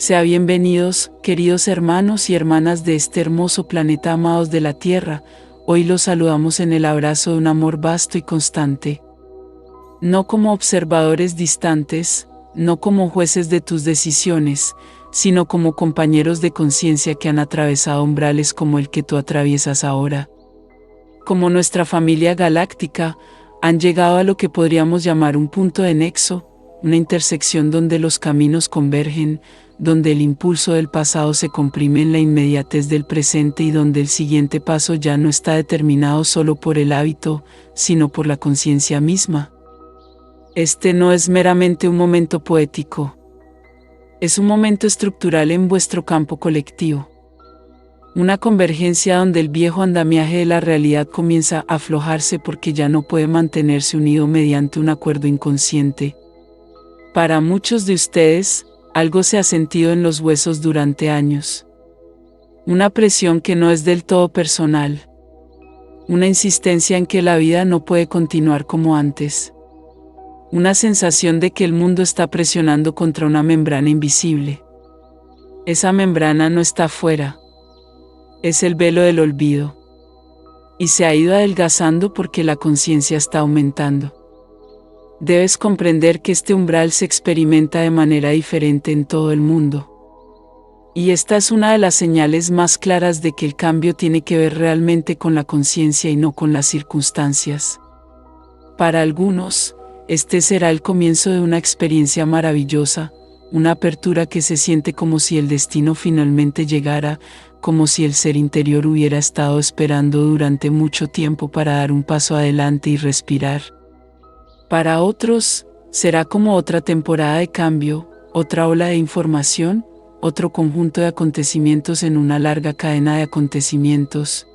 Sea bienvenidos, queridos hermanos y hermanas de este hermoso planeta amados de la Tierra. Hoy los saludamos en el abrazo de un amor vasto y constante. No como observadores distantes, no como jueces de tus decisiones, sino como compañeros de conciencia que han atravesado umbrales como el que tú atraviesas ahora. Como nuestra familia galáctica, han llegado a lo que podríamos llamar un punto de nexo, una intersección donde los caminos convergen, donde el impulso del pasado se comprime en la inmediatez del presente y donde el siguiente paso ya no está determinado solo por el hábito, sino por la conciencia misma. Este no es meramente un momento poético. Es un momento estructural en vuestro campo colectivo. Una convergencia donde el viejo andamiaje de la realidad comienza a aflojarse porque ya no puede mantenerse unido mediante un acuerdo inconsciente. Para muchos de ustedes, algo se ha sentido en los huesos durante años. Una presión que no es del todo personal. Una insistencia en que la vida no puede continuar como antes. Una sensación de que el mundo está presionando contra una membrana invisible. Esa membrana no está afuera. Es el velo del olvido. Y se ha ido adelgazando porque la conciencia está aumentando. Debes comprender que este umbral se experimenta de manera diferente en todo el mundo. Y esta es una de las señales más claras de que el cambio tiene que ver realmente con la conciencia y no con las circunstancias. Para algunos, este será el comienzo de una experiencia maravillosa, una apertura que se siente como si el destino finalmente llegara, como si el ser interior hubiera estado esperando durante mucho tiempo para dar un paso adelante y respirar. Para otros, será como otra temporada de cambio, otra ola de información, otro conjunto de acontecimientos en una larga cadena de acontecimientos.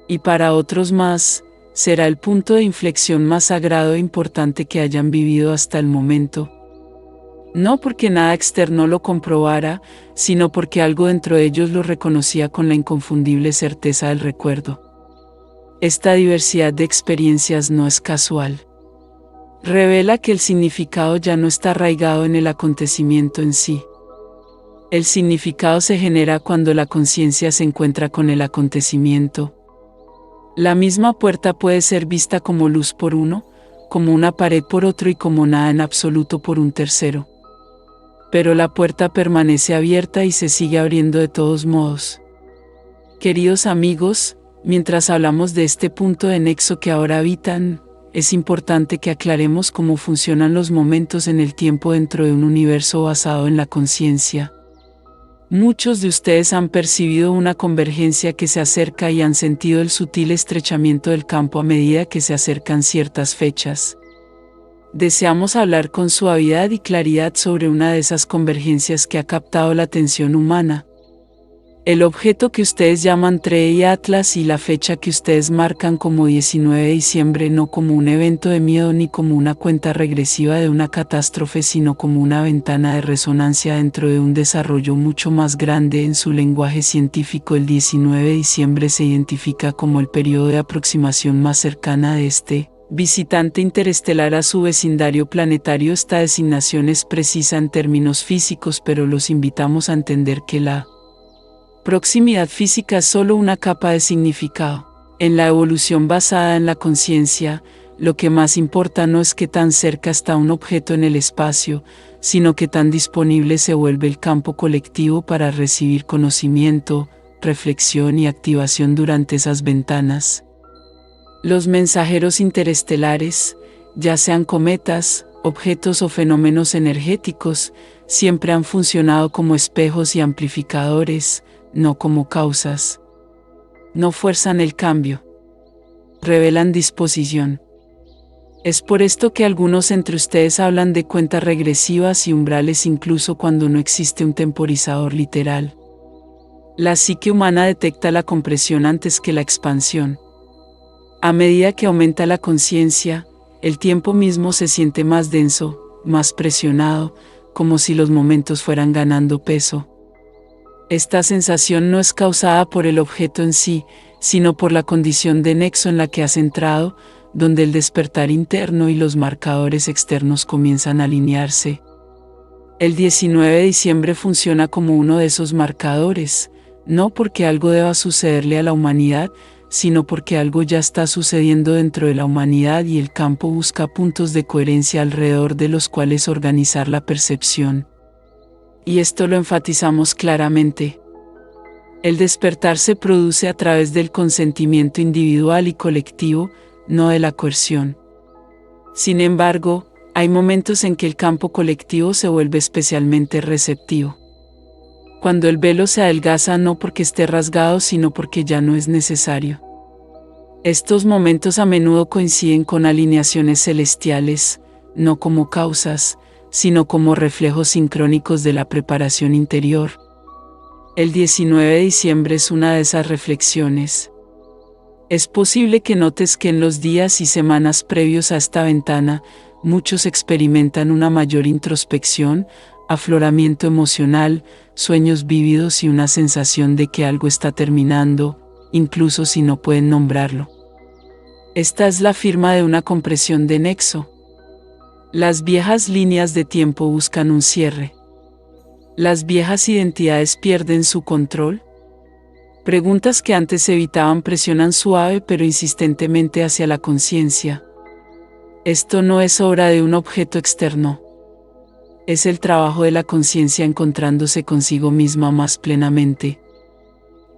Y para otros más, será el punto de inflexión más sagrado e importante que hayan vivido hasta el momento. No porque nada externo lo comprobara, sino porque algo dentro de ellos lo reconocía con la inconfundible certeza del recuerdo. Esta diversidad de experiencias no es casual. Revela que el significado ya no está arraigado en el acontecimiento en sí. El significado se genera cuando la conciencia se encuentra con el acontecimiento. La misma puerta puede ser vista como luz por uno, como una pared por otro y como nada en absoluto por un tercero. Pero la puerta permanece abierta y se sigue abriendo de todos modos. Queridos amigos, mientras hablamos de este punto de nexo que ahora habitan, es importante que aclaremos cómo funcionan los momentos en el tiempo dentro de un universo basado en la conciencia. Muchos de ustedes han percibido una convergencia que se acerca y han sentido el sutil estrechamiento del campo a medida que se acercan ciertas fechas. Deseamos hablar con suavidad y claridad sobre una de esas convergencias que ha captado la atención humana. El objeto que ustedes llaman TRE y Atlas y la fecha que ustedes marcan como 19 de diciembre no como un evento de miedo ni como una cuenta regresiva de una catástrofe sino como una ventana de resonancia dentro de un desarrollo mucho más grande. En su lenguaje científico, el 19 de diciembre se identifica como el periodo de aproximación más cercana de este visitante interestelar a su vecindario planetario. Esta designación es precisa en términos físicos, pero los invitamos a entender que la proximidad física es solo una capa de significado. En la evolución basada en la conciencia, lo que más importa no es qué tan cerca está un objeto en el espacio, sino qué tan disponible se vuelve el campo colectivo para recibir conocimiento, reflexión y activación durante esas ventanas. Los mensajeros interestelares, ya sean cometas, objetos o fenómenos energéticos, siempre han funcionado como espejos y amplificadores, no como causas. No fuerzan el cambio. Revelan disposición. Es por esto que algunos entre ustedes hablan de cuentas regresivas y umbrales incluso cuando no existe un temporizador literal. La psique humana detecta la compresión antes que la expansión. A medida que aumenta la conciencia, el tiempo mismo se siente más denso, más presionado, como si los momentos fueran ganando peso. Esta sensación no es causada por el objeto en sí, sino por la condición de nexo en la que has entrado, donde el despertar interno y los marcadores externos comienzan a alinearse. El 19 de diciembre funciona como uno de esos marcadores, no porque algo deba sucederle a la humanidad, sino porque algo ya está sucediendo dentro de la humanidad y el campo busca puntos de coherencia alrededor de los cuales organizar la percepción. Y esto lo enfatizamos claramente. El despertar se produce a través del consentimiento individual y colectivo, no de la coerción. Sin embargo, hay momentos en que el campo colectivo se vuelve especialmente receptivo. Cuando el velo se adelgaza no porque esté rasgado, sino porque ya no es necesario. Estos momentos a menudo coinciden con alineaciones celestiales, no como causas, sino como reflejos sincrónicos de la preparación interior. El 19 de diciembre es una de esas reflexiones. Es posible que notes que en los días y semanas previos a esta ventana, muchos experimentan una mayor introspección, afloramiento emocional, sueños vívidos y una sensación de que algo está terminando, incluso si no pueden nombrarlo. Esta es la firma de una compresión de nexo. Las viejas líneas de tiempo buscan un cierre. ¿Las viejas identidades pierden su control? Preguntas que antes evitaban presionan suave pero insistentemente hacia la conciencia. Esto no es obra de un objeto externo. Es el trabajo de la conciencia encontrándose consigo misma más plenamente.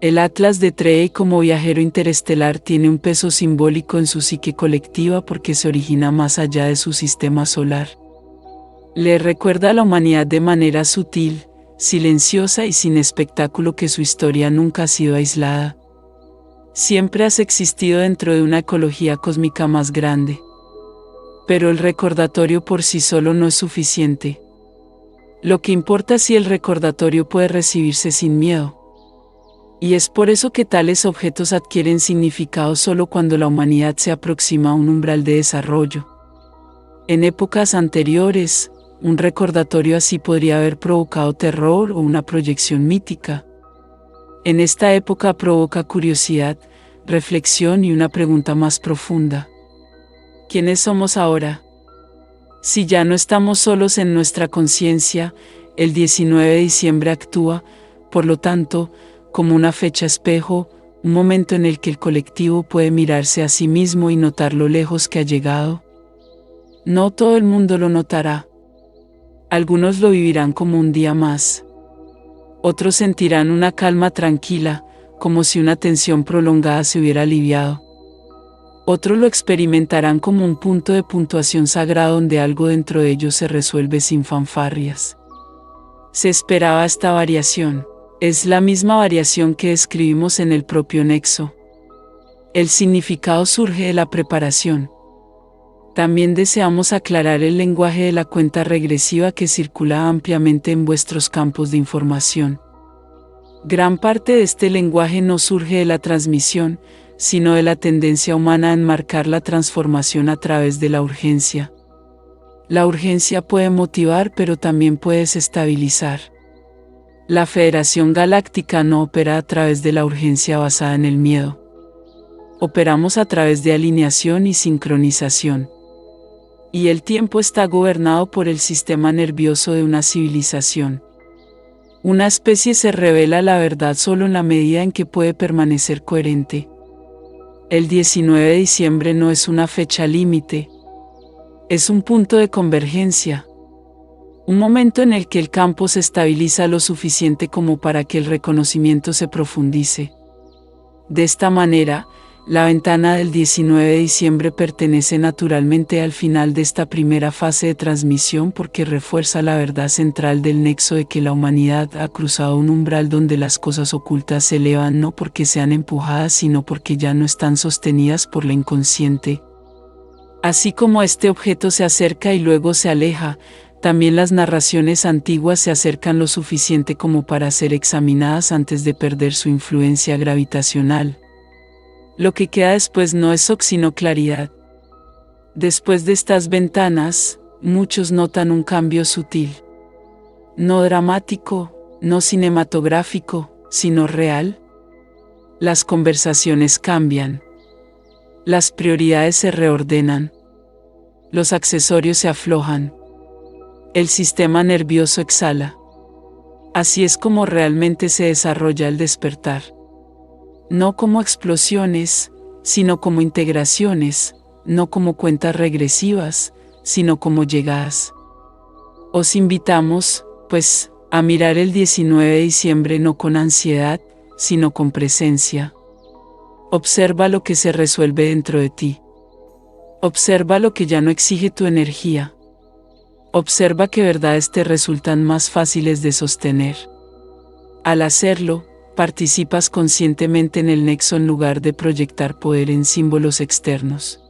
El Atlas de Trey como viajero interestelar tiene un peso simbólico en su psique colectiva porque se origina más allá de su sistema solar. Le recuerda a la humanidad de manera sutil, silenciosa y sin espectáculo que su historia nunca ha sido aislada. Siempre has existido dentro de una ecología cósmica más grande. Pero el recordatorio por sí solo no es suficiente. Lo que importa es si el recordatorio puede recibirse sin miedo. Y es por eso que tales objetos adquieren significado solo cuando la humanidad se aproxima a un umbral de desarrollo. En épocas anteriores, un recordatorio así podría haber provocado terror o una proyección mítica. En esta época provoca curiosidad, reflexión y una pregunta más profunda. ¿Quiénes somos ahora? Si ya no estamos solos en nuestra conciencia, el 19 de diciembre actúa, por lo tanto, como una fecha espejo, un momento en el que el colectivo puede mirarse a sí mismo y notar lo lejos que ha llegado. No todo el mundo lo notará. Algunos lo vivirán como un día más. Otros sentirán una calma tranquila, como si una tensión prolongada se hubiera aliviado. Otros lo experimentarán como un punto de puntuación sagrado donde algo dentro de ellos se resuelve sin fanfarrias. Se esperaba esta variación. Es la misma variación que describimos en el propio nexo. El significado surge de la preparación. También deseamos aclarar el lenguaje de la cuenta regresiva que circula ampliamente en vuestros campos de información. Gran parte de este lenguaje no surge de la transmisión, sino de la tendencia humana a enmarcar la transformación a través de la urgencia. La urgencia puede motivar, pero también puede desestabilizar. La Federación Galáctica no opera a través de la urgencia basada en el miedo. Operamos a través de alineación y sincronización. Y el tiempo está gobernado por el sistema nervioso de una civilización. Una especie se revela la verdad solo en la medida en que puede permanecer coherente. El 19 de diciembre no es una fecha límite. Es un punto de convergencia. Un momento en el que el campo se estabiliza lo suficiente como para que el reconocimiento se profundice. De esta manera, la ventana del 19 de diciembre pertenece naturalmente al final de esta primera fase de transmisión porque refuerza la verdad central del nexo de que la humanidad ha cruzado un umbral donde las cosas ocultas se elevan no porque sean empujadas sino porque ya no están sostenidas por la inconsciente. Así como este objeto se acerca y luego se aleja, también las narraciones antiguas se acercan lo suficiente como para ser examinadas antes de perder su influencia gravitacional. Lo que queda después no es sino claridad. Después de estas ventanas, muchos notan un cambio sutil. No dramático, no cinematográfico, sino real. Las conversaciones cambian. Las prioridades se reordenan. Los accesorios se aflojan. El sistema nervioso exhala. Así es como realmente se desarrolla el despertar. No como explosiones, sino como integraciones, no como cuentas regresivas, sino como llegadas. Os invitamos, pues, a mirar el 19 de diciembre no con ansiedad, sino con presencia. Observa lo que se resuelve dentro de ti. Observa lo que ya no exige tu energía. Observa qué verdades te resultan más fáciles de sostener. Al hacerlo, participas conscientemente en el nexo en lugar de proyectar poder en símbolos externos.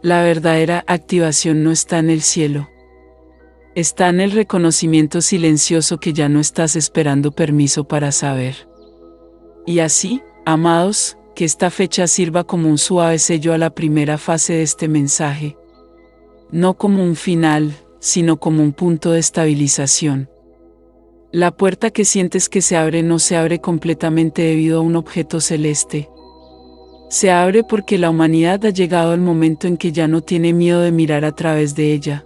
La verdadera activación no está en el cielo. Está en el reconocimiento silencioso que ya no estás esperando permiso para saber. Y así, amados, que esta fecha sirva como un suave sello a la primera fase de este mensaje. No como un final, sino como un punto de estabilización. La puerta que sientes que se abre no se abre completamente debido a un objeto celeste. Se abre porque la humanidad ha llegado al momento en que ya no tiene miedo de mirar a través de ella.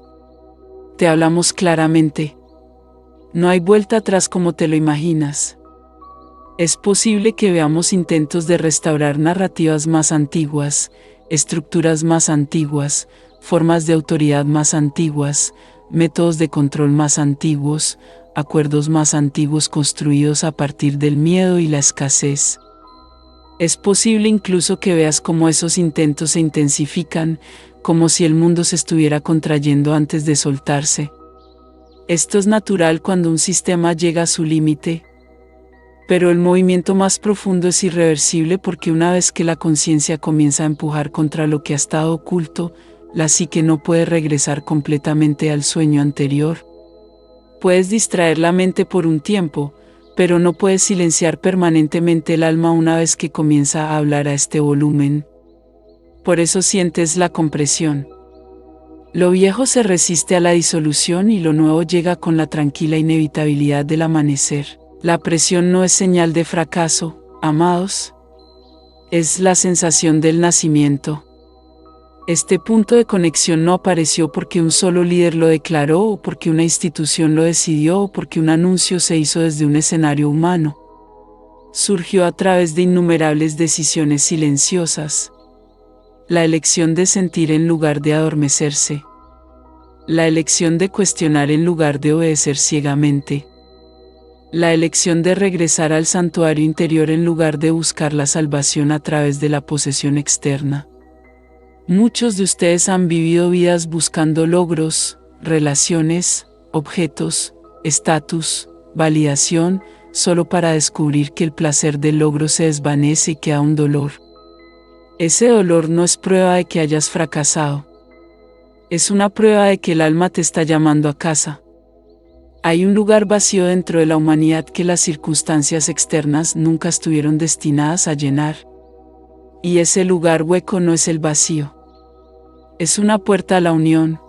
Te hablamos claramente. No hay vuelta atrás como te lo imaginas. Es posible que veamos intentos de restaurar narrativas más antiguas, estructuras más antiguas, formas de autoridad más antiguas, métodos de control más antiguos, acuerdos más antiguos construidos a partir del miedo y la escasez. Es posible incluso que veas cómo esos intentos se intensifican, como si el mundo se estuviera contrayendo antes de soltarse. Esto es natural cuando un sistema llega a su límite, pero el movimiento más profundo es irreversible porque una vez que la conciencia comienza a empujar contra lo que ha estado oculto, la psique no puede regresar completamente al sueño anterior. Puedes distraer la mente por un tiempo, pero no puedes silenciar permanentemente el alma una vez que comienza a hablar a este volumen. Por eso sientes la compresión. Lo viejo se resiste a la disolución y lo nuevo llega con la tranquila inevitabilidad del amanecer. La presión no es señal de fracaso, amados. Es la sensación del nacimiento. Este punto de conexión no apareció porque un solo líder lo declaró o porque una institución lo decidió o porque un anuncio se hizo desde un escenario humano. Surgió a través de innumerables decisiones silenciosas. La elección de sentir en lugar de adormecerse. La elección de cuestionar en lugar de obedecer ciegamente. La elección de regresar al santuario interior en lugar de buscar la salvación a través de la posesión externa. Muchos de ustedes han vivido vidas buscando logros, relaciones, objetos, estatus, validación, solo para descubrir que el placer del logro se desvanece y queda un dolor. Ese dolor no es prueba de que hayas fracasado. Es una prueba de que el alma te está llamando a casa. Hay un lugar vacío dentro de la humanidad que las circunstancias externas nunca estuvieron destinadas a llenar. Y ese lugar hueco no es el vacío. Es una puerta a la unión.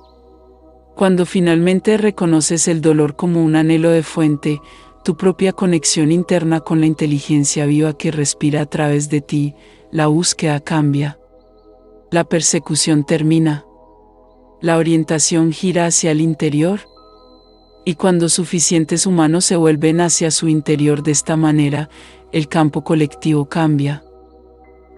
Cuando finalmente reconoces el dolor como un anhelo de fuente, tu propia conexión interna con la inteligencia viva que respira a través de ti, la búsqueda cambia. La persecución termina. La orientación gira hacia el interior. Y cuando suficientes humanos se vuelven hacia su interior de esta manera, el campo colectivo cambia.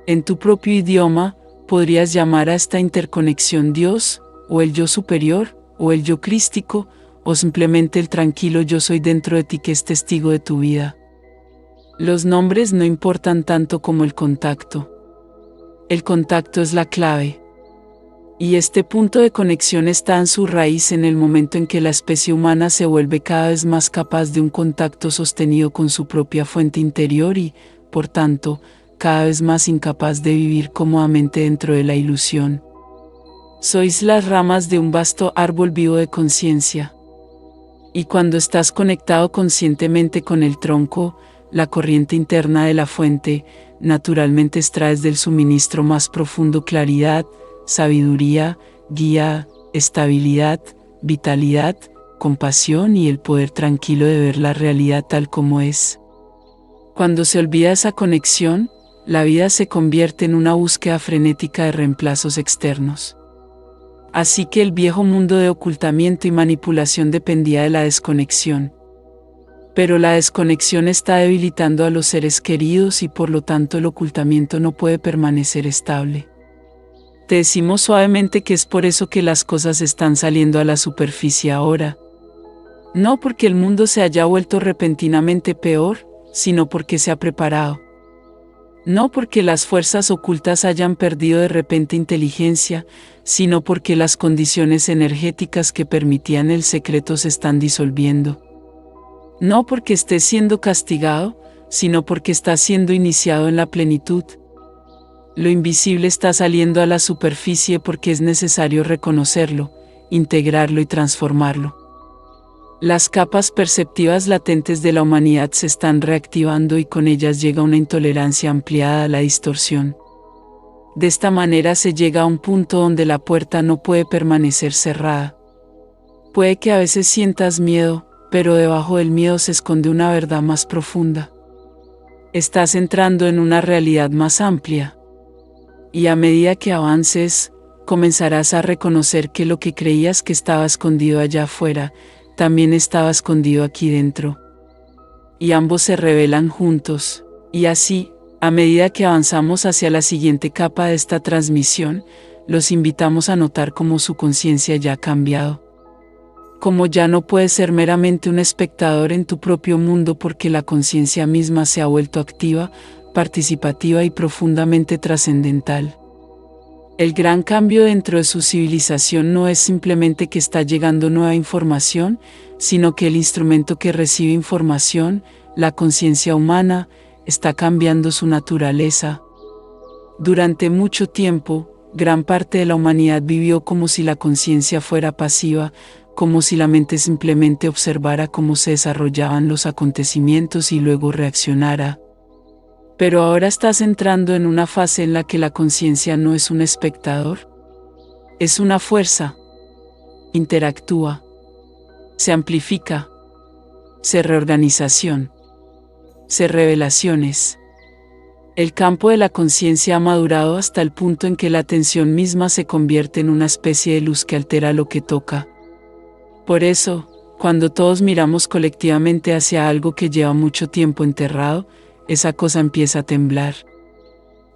En tu propio idioma, podrías llamar a esta interconexión Dios, o el yo superior, o el yo crístico, o simplemente el tranquilo yo soy dentro de ti que es testigo de tu vida. Los nombres no importan tanto como el contacto. El contacto es la clave. Y este punto de conexión está en su raíz en el momento en que la especie humana se vuelve cada vez más capaz de un contacto sostenido con su propia fuente interior y, por tanto, cada vez más incapaz de vivir cómodamente dentro de la ilusión. Sois las ramas de un vasto árbol vivo de conciencia. Y cuando estás conectado conscientemente con el tronco, la corriente interna de la fuente, naturalmente extraes del suministro más profundo claridad, sabiduría, guía, estabilidad, vitalidad, compasión y el poder tranquilo de ver la realidad tal como es. Cuando se olvida esa conexión, la vida se convierte en una búsqueda frenética de reemplazos externos. Así que el viejo mundo de ocultamiento y manipulación dependía de la desconexión. Pero la desconexión está debilitando a los seres queridos y por lo tanto el ocultamiento no puede permanecer estable. Te decimos suavemente que es por eso que las cosas están saliendo a la superficie ahora. No porque el mundo se haya vuelto repentinamente peor, sino porque se ha preparado. No porque las fuerzas ocultas hayan perdido de repente inteligencia, sino porque las condiciones energéticas que permitían el secreto se están disolviendo. No porque esté siendo castigado, sino porque está siendo iniciado en la plenitud. Lo invisible está saliendo a la superficie porque es necesario reconocerlo, integrarlo y transformarlo. Las capas perceptivas latentes de la humanidad se están reactivando y con ellas llega una intolerancia ampliada a la distorsión. De esta manera se llega a un punto donde la puerta no puede permanecer cerrada. Puede que a veces sientas miedo, pero debajo del miedo se esconde una verdad más profunda. Estás entrando en una realidad más amplia. Y a medida que avances, comenzarás a reconocer que lo que creías que estaba escondido allá afuera, también estaba escondido aquí dentro. Y ambos se revelan juntos, y así, a medida que avanzamos hacia la siguiente capa de esta transmisión, los invitamos a notar cómo su conciencia ya ha cambiado. Como ya no puedes ser meramente un espectador en tu propio mundo porque la conciencia misma se ha vuelto activa, participativa y profundamente trascendental. El gran cambio dentro de su civilización no es simplemente que está llegando nueva información, sino que el instrumento que recibe información, la conciencia humana, está cambiando su naturaleza. Durante mucho tiempo, gran parte de la humanidad vivió como si la conciencia fuera pasiva, como si la mente simplemente observara cómo se desarrollaban los acontecimientos y luego reaccionara. Pero ahora estás entrando en una fase en la que la conciencia no es un espectador. Es una fuerza. Interactúa. Se amplifica. Se reorganización. Se revelaciones. El campo de la conciencia ha madurado hasta el punto en que la atención misma se convierte en una especie de luz que altera lo que toca. Por eso, cuando todos miramos colectivamente hacia algo que lleva mucho tiempo enterrado, esa cosa empieza a temblar.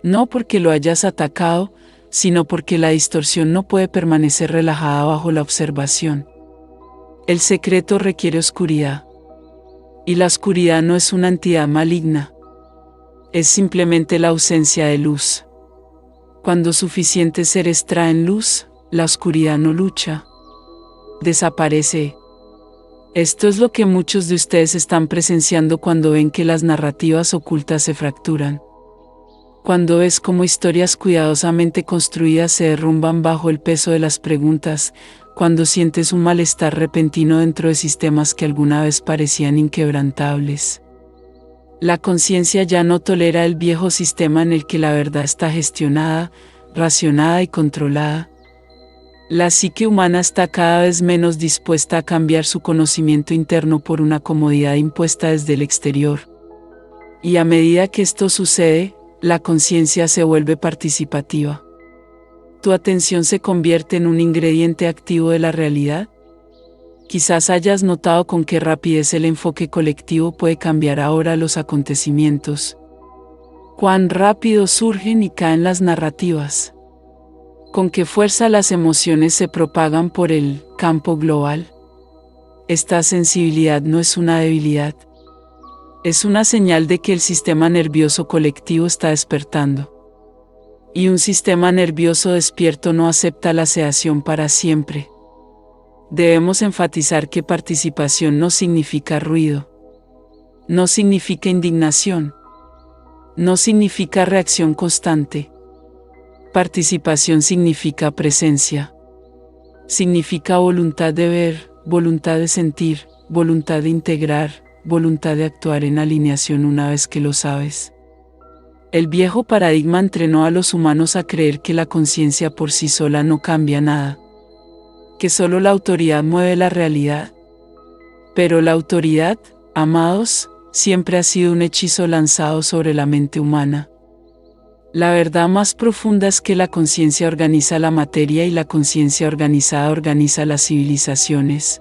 No porque lo hayas atacado, sino porque la distorsión no puede permanecer relajada bajo la observación. El secreto requiere oscuridad. Y la oscuridad no es una entidad maligna. Es simplemente la ausencia de luz. Cuando suficientes seres traen luz, la oscuridad no lucha. Desaparece. Esto es lo que muchos de ustedes están presenciando cuando ven que las narrativas ocultas se fracturan. Cuando ves cómo historias cuidadosamente construidas se derrumban bajo el peso de las preguntas, cuando sientes un malestar repentino dentro de sistemas que alguna vez parecían inquebrantables. La conciencia ya no tolera el viejo sistema en el que la verdad está gestionada, racionada y controlada. La psique humana está cada vez menos dispuesta a cambiar su conocimiento interno por una comodidad impuesta desde el exterior. Y a medida que esto sucede, la conciencia se vuelve participativa. ¿Tu atención se convierte en un ingrediente activo de la realidad? Quizás hayas notado con qué rapidez el enfoque colectivo puede cambiar ahora los acontecimientos. Cuán rápido surgen y caen las narrativas. Con qué fuerza las emociones se propagan por el campo global. Esta sensibilidad no es una debilidad. Es una señal de que el sistema nervioso colectivo está despertando. Y un sistema nervioso despierto no acepta la sedación para siempre. Debemos enfatizar que participación no significa ruido. No significa indignación. No significa reacción constante. Participación significa presencia. Significa voluntad de ver, voluntad de sentir, voluntad de integrar, voluntad de actuar en alineación una vez que lo sabes. El viejo paradigma entrenó a los humanos a creer que la conciencia por sí sola no cambia nada. Que solo la autoridad mueve la realidad. Pero la autoridad, amados, siempre ha sido un hechizo lanzado sobre la mente humana. La verdad más profunda es que la conciencia organiza la materia y la conciencia organizada organiza las civilizaciones.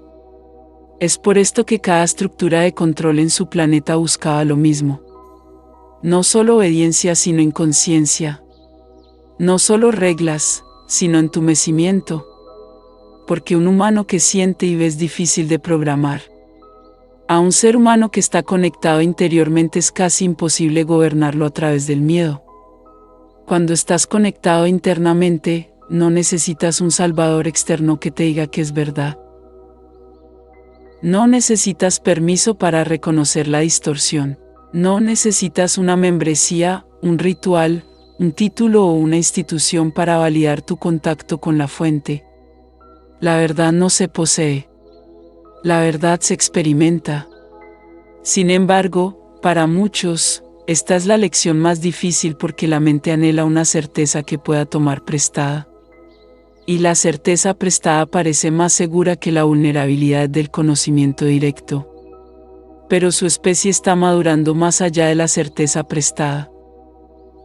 Es por esto que cada estructura de control en su planeta buscaba lo mismo. No solo obediencia sino inconsciencia. No solo reglas, sino entumecimiento. Porque un humano que siente y ve es difícil de programar. A un ser humano que está conectado interiormente es casi imposible gobernarlo a través del miedo. Cuando estás conectado internamente, no necesitas un salvador externo que te diga que es verdad. No necesitas permiso para reconocer la distorsión. No necesitas una membresía, un ritual, un título o una institución para validar tu contacto con la fuente. La verdad no se posee. La verdad se experimenta. Sin embargo, para muchos, esta es la lección más difícil porque la mente anhela una certeza que pueda tomar prestada. Y la certeza prestada parece más segura que la vulnerabilidad del conocimiento directo. Pero su especie está madurando más allá de la certeza prestada.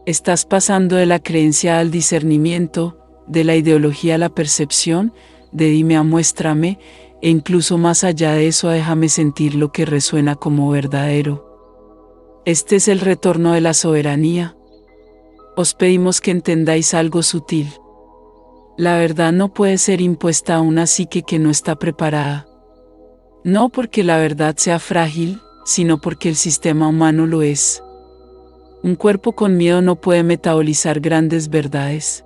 Estás pasando de la creencia al discernimiento, de la ideología a la percepción, de dime a muéstrame, e incluso más allá de eso a déjame sentir lo que resuena como verdadero. Este es el retorno de la soberanía. Os pedimos que entendáis algo sutil. La verdad no puede ser impuesta a una psique que no está preparada. No porque la verdad sea frágil, sino porque el sistema humano lo es. Un cuerpo con miedo no puede metabolizar grandes verdades.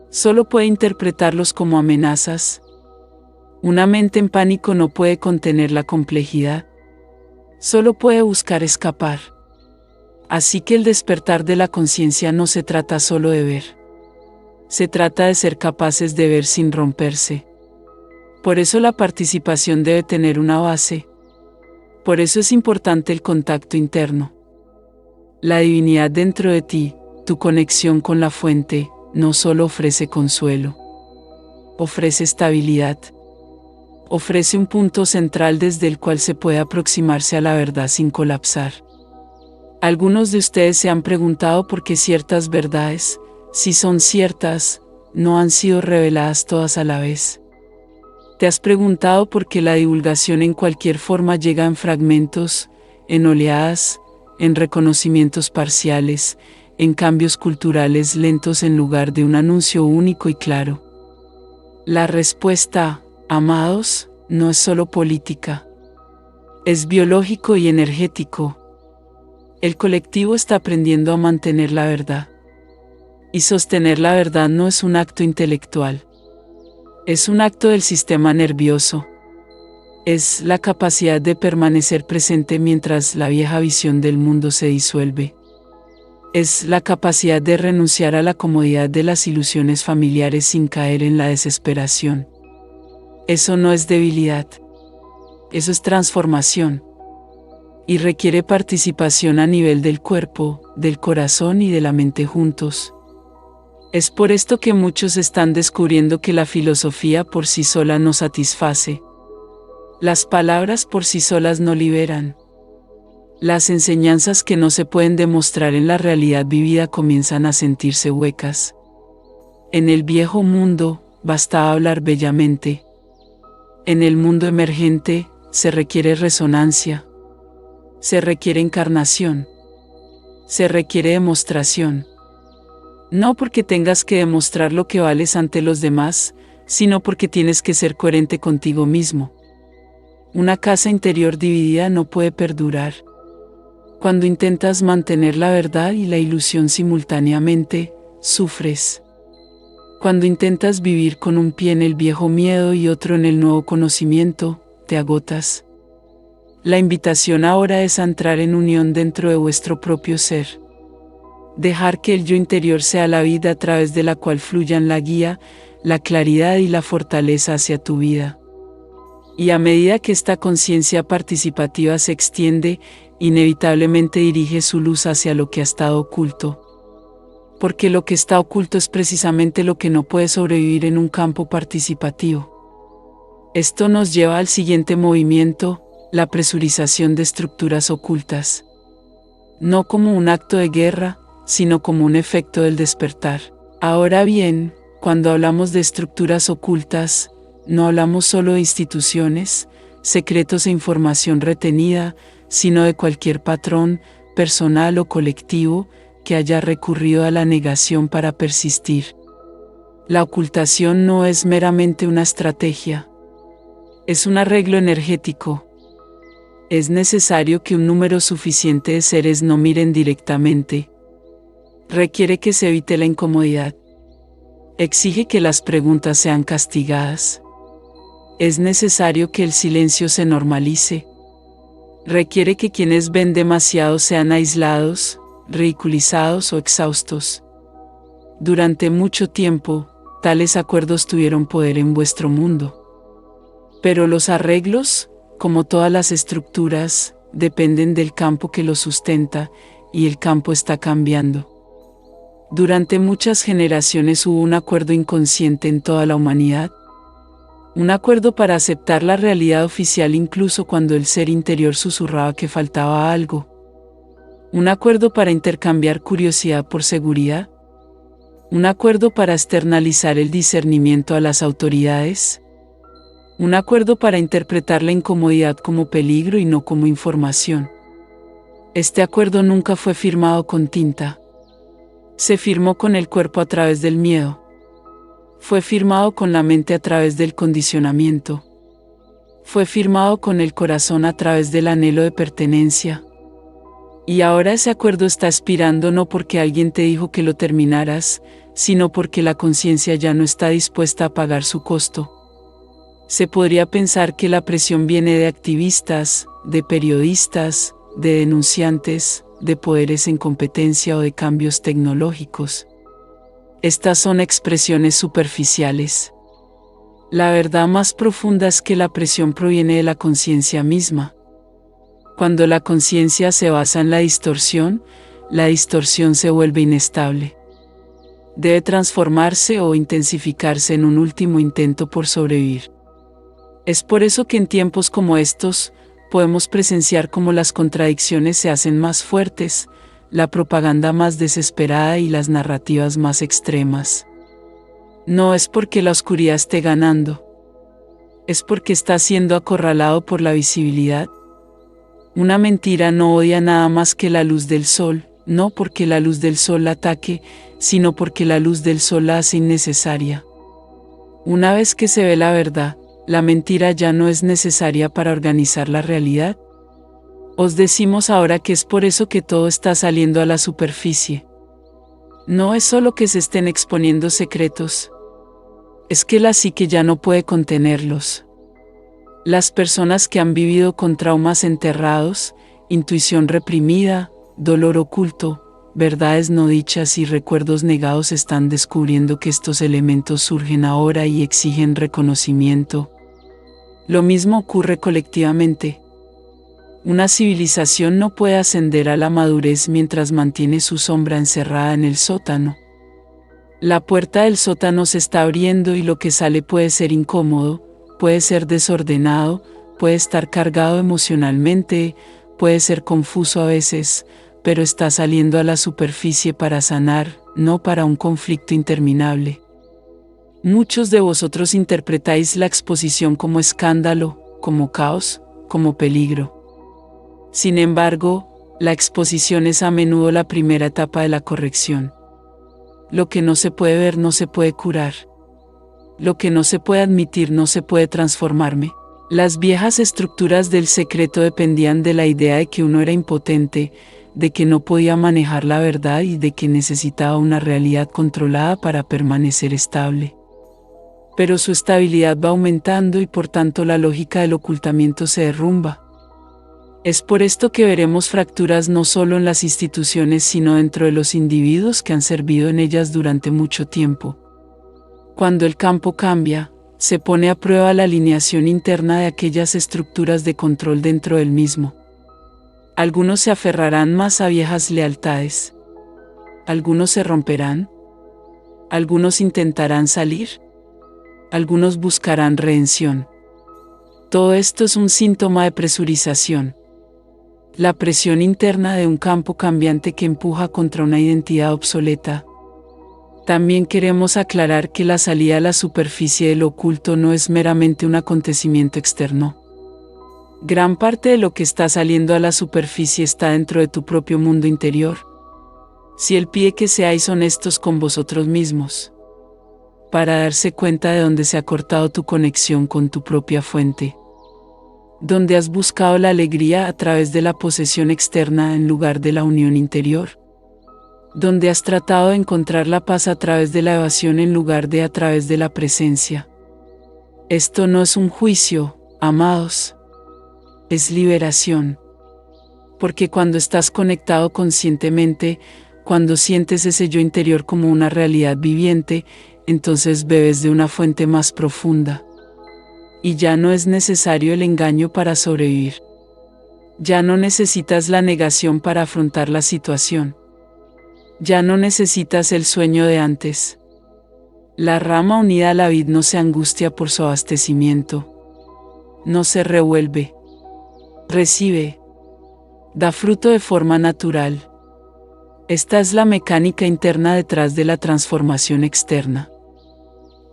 Solo puede interpretarlos como amenazas. Una mente en pánico no puede contener la complejidad. Solo puede buscar escapar. Así que el despertar de la conciencia no se trata solo de ver. Se trata de ser capaces de ver sin romperse. Por eso la participación debe tener una base. Por eso es importante el contacto interno. La divinidad dentro de ti, tu conexión con la fuente, no solo ofrece consuelo. Ofrece estabilidad. Ofrece un punto central desde el cual se puede aproximarse a la verdad sin colapsar. Algunos de ustedes se han preguntado por qué ciertas verdades, si son ciertas, no han sido reveladas todas a la vez. ¿Te has preguntado por qué la divulgación en cualquier forma llega en fragmentos, en oleadas, en reconocimientos parciales, en cambios culturales lentos en lugar de un anuncio único y claro? La respuesta, amados, no es solo política. Es biológico y energético. El colectivo está aprendiendo a mantener la verdad. Y sostener la verdad no es un acto intelectual. Es un acto del sistema nervioso. Es la capacidad de permanecer presente mientras la vieja visión del mundo se disuelve. Es la capacidad de renunciar a la comodidad de las ilusiones familiares sin caer en la desesperación. Eso no es debilidad. Eso es transformación. Y requiere participación a nivel del cuerpo, del corazón y de la mente juntos. Es por esto que muchos están descubriendo que la filosofía por sí sola no satisface. Las palabras por sí solas no liberan. Las enseñanzas que no se pueden demostrar en la realidad vivida comienzan a sentirse huecas. En el viejo mundo, bastaba hablar bellamente. En el mundo emergente, se requiere resonancia. Se requiere encarnación. Se requiere demostración. No porque tengas que demostrar lo que vales ante los demás, sino porque tienes que ser coherente contigo mismo. Una casa interior dividida no puede perdurar. Cuando intentas mantener la verdad y la ilusión simultáneamente, sufres. Cuando intentas vivir con un pie en el viejo miedo y otro en el nuevo conocimiento, te agotas. La invitación ahora es a entrar en unión dentro de vuestro propio ser. Dejar que el yo interior sea la vida a través de la cual fluyan la guía, la claridad y la fortaleza hacia tu vida. Y a medida que esta conciencia participativa se extiende, inevitablemente dirige su luz hacia lo que ha estado oculto. Porque lo que está oculto es precisamente lo que no puede sobrevivir en un campo participativo. Esto nos lleva al siguiente movimiento, la presurización de estructuras ocultas. No como un acto de guerra, sino como un efecto del despertar. Ahora bien, cuando hablamos de estructuras ocultas, no hablamos solo de instituciones, secretos e información retenida, sino de cualquier patrón, personal o colectivo, que haya recurrido a la negación para persistir. La ocultación no es meramente una estrategia. Es un arreglo energético. Es necesario que un número suficiente de seres no miren directamente. Requiere que se evite la incomodidad. Exige que las preguntas sean castigadas. Es necesario que el silencio se normalice. Requiere que quienes ven demasiado sean aislados, ridiculizados o exhaustos. Durante mucho tiempo, tales acuerdos tuvieron poder en vuestro mundo. Pero los arreglos, como todas las estructuras, dependen del campo que los sustenta, y el campo está cambiando. Durante muchas generaciones hubo un acuerdo inconsciente en toda la humanidad. Un acuerdo para aceptar la realidad oficial incluso cuando el ser interior susurraba que faltaba algo. Un acuerdo para intercambiar curiosidad por seguridad. Un acuerdo para externalizar el discernimiento a las autoridades. Un acuerdo para interpretar la incomodidad como peligro y no como información. Este acuerdo nunca fue firmado con tinta. Se firmó con el cuerpo a través del miedo. Fue firmado con la mente a través del condicionamiento. Fue firmado con el corazón a través del anhelo de pertenencia. Y ahora ese acuerdo está expirando no porque alguien te dijo que lo terminaras, sino porque la conciencia ya no está dispuesta a pagar su costo. Se podría pensar que la presión viene de activistas, de periodistas, de denunciantes, de poderes en competencia o de cambios tecnológicos. Estas son expresiones superficiales. La verdad más profunda es que la presión proviene de la conciencia misma. Cuando la conciencia se basa en la distorsión se vuelve inestable. Debe transformarse o intensificarse en un último intento por sobrevivir. Es por eso que en tiempos como estos, podemos presenciar cómo las contradicciones se hacen más fuertes, la propaganda más desesperada y las narrativas más extremas. No es porque la oscuridad esté ganando. Es porque está siendo acorralado por la visibilidad. Una mentira no odia nada más que la luz del sol, no porque la luz del sol la ataque, sino porque la luz del sol la hace innecesaria. Una vez que se ve la verdad, la mentira ya no es necesaria para organizar la realidad. Os decimos ahora que es por eso que todo está saliendo a la superficie. No es solo que se estén exponiendo secretos. Es que la psique ya no puede contenerlos. Las personas que han vivido con traumas enterrados, intuición reprimida, dolor oculto, verdades no dichas y recuerdos negados están descubriendo que estos elementos surgen ahora y exigen reconocimiento. Lo mismo ocurre colectivamente. Una civilización no puede ascender a la madurez mientras mantiene su sombra encerrada en el sótano. La puerta del sótano se está abriendo y lo que sale puede ser incómodo, puede ser desordenado, puede estar cargado emocionalmente, puede ser confuso a veces, pero está saliendo a la superficie para sanar, no para un conflicto interminable. Muchos de vosotros interpretáis la exposición como escándalo, como caos, como peligro. Sin embargo, la exposición es a menudo la primera etapa de la corrección. Lo que no se puede ver no se puede curar. Lo que no se puede admitir no se puede transformarme. Las viejas estructuras del secreto dependían de la idea de que uno era impotente, de que no podía manejar la verdad y de que necesitaba una realidad controlada para permanecer estable. Pero su estabilidad va aumentando y por tanto la lógica del ocultamiento se derrumba. Es por esto que veremos fracturas no solo en las instituciones sino dentro de los individuos que han servido en ellas durante mucho tiempo. Cuando el campo cambia, se pone a prueba la alineación interna de aquellas estructuras de control dentro del mismo. Algunos se aferrarán más a viejas lealtades. Algunos se romperán. Algunos intentarán salir. Algunos buscarán redención. Todo esto es un síntoma de presurización. la presión interna de un campo cambiante que empuja contra una identidad obsoleta. También queremos aclarar que la salida a la superficie del oculto no es meramente un acontecimiento externo. Gran parte de lo que está saliendo a la superficie está dentro de tu propio mundo interior. Si Él pide que seáis honestos con vosotros mismos, para darse cuenta de dónde se ha cortado tu conexión con tu propia fuente, donde has buscado la alegría a través de la posesión externa en lugar de la unión interior, donde has tratado de encontrar la paz a través de la evasión en lugar de a través de la presencia. Esto no es un juicio, amados. Es liberación. Porque cuando estás conectado conscientemente, cuando sientes ese yo interior como una realidad viviente, entonces bebes de una fuente más profunda. Y ya no es necesario el engaño para sobrevivir. Ya no necesitas la negación para afrontar la situación. Ya no necesitas el sueño de antes. La rama unida a la vid no se angustia por su abastecimiento. No se revuelve. Recibe. Da fruto de forma natural. Esta es la mecánica interna detrás de la transformación externa.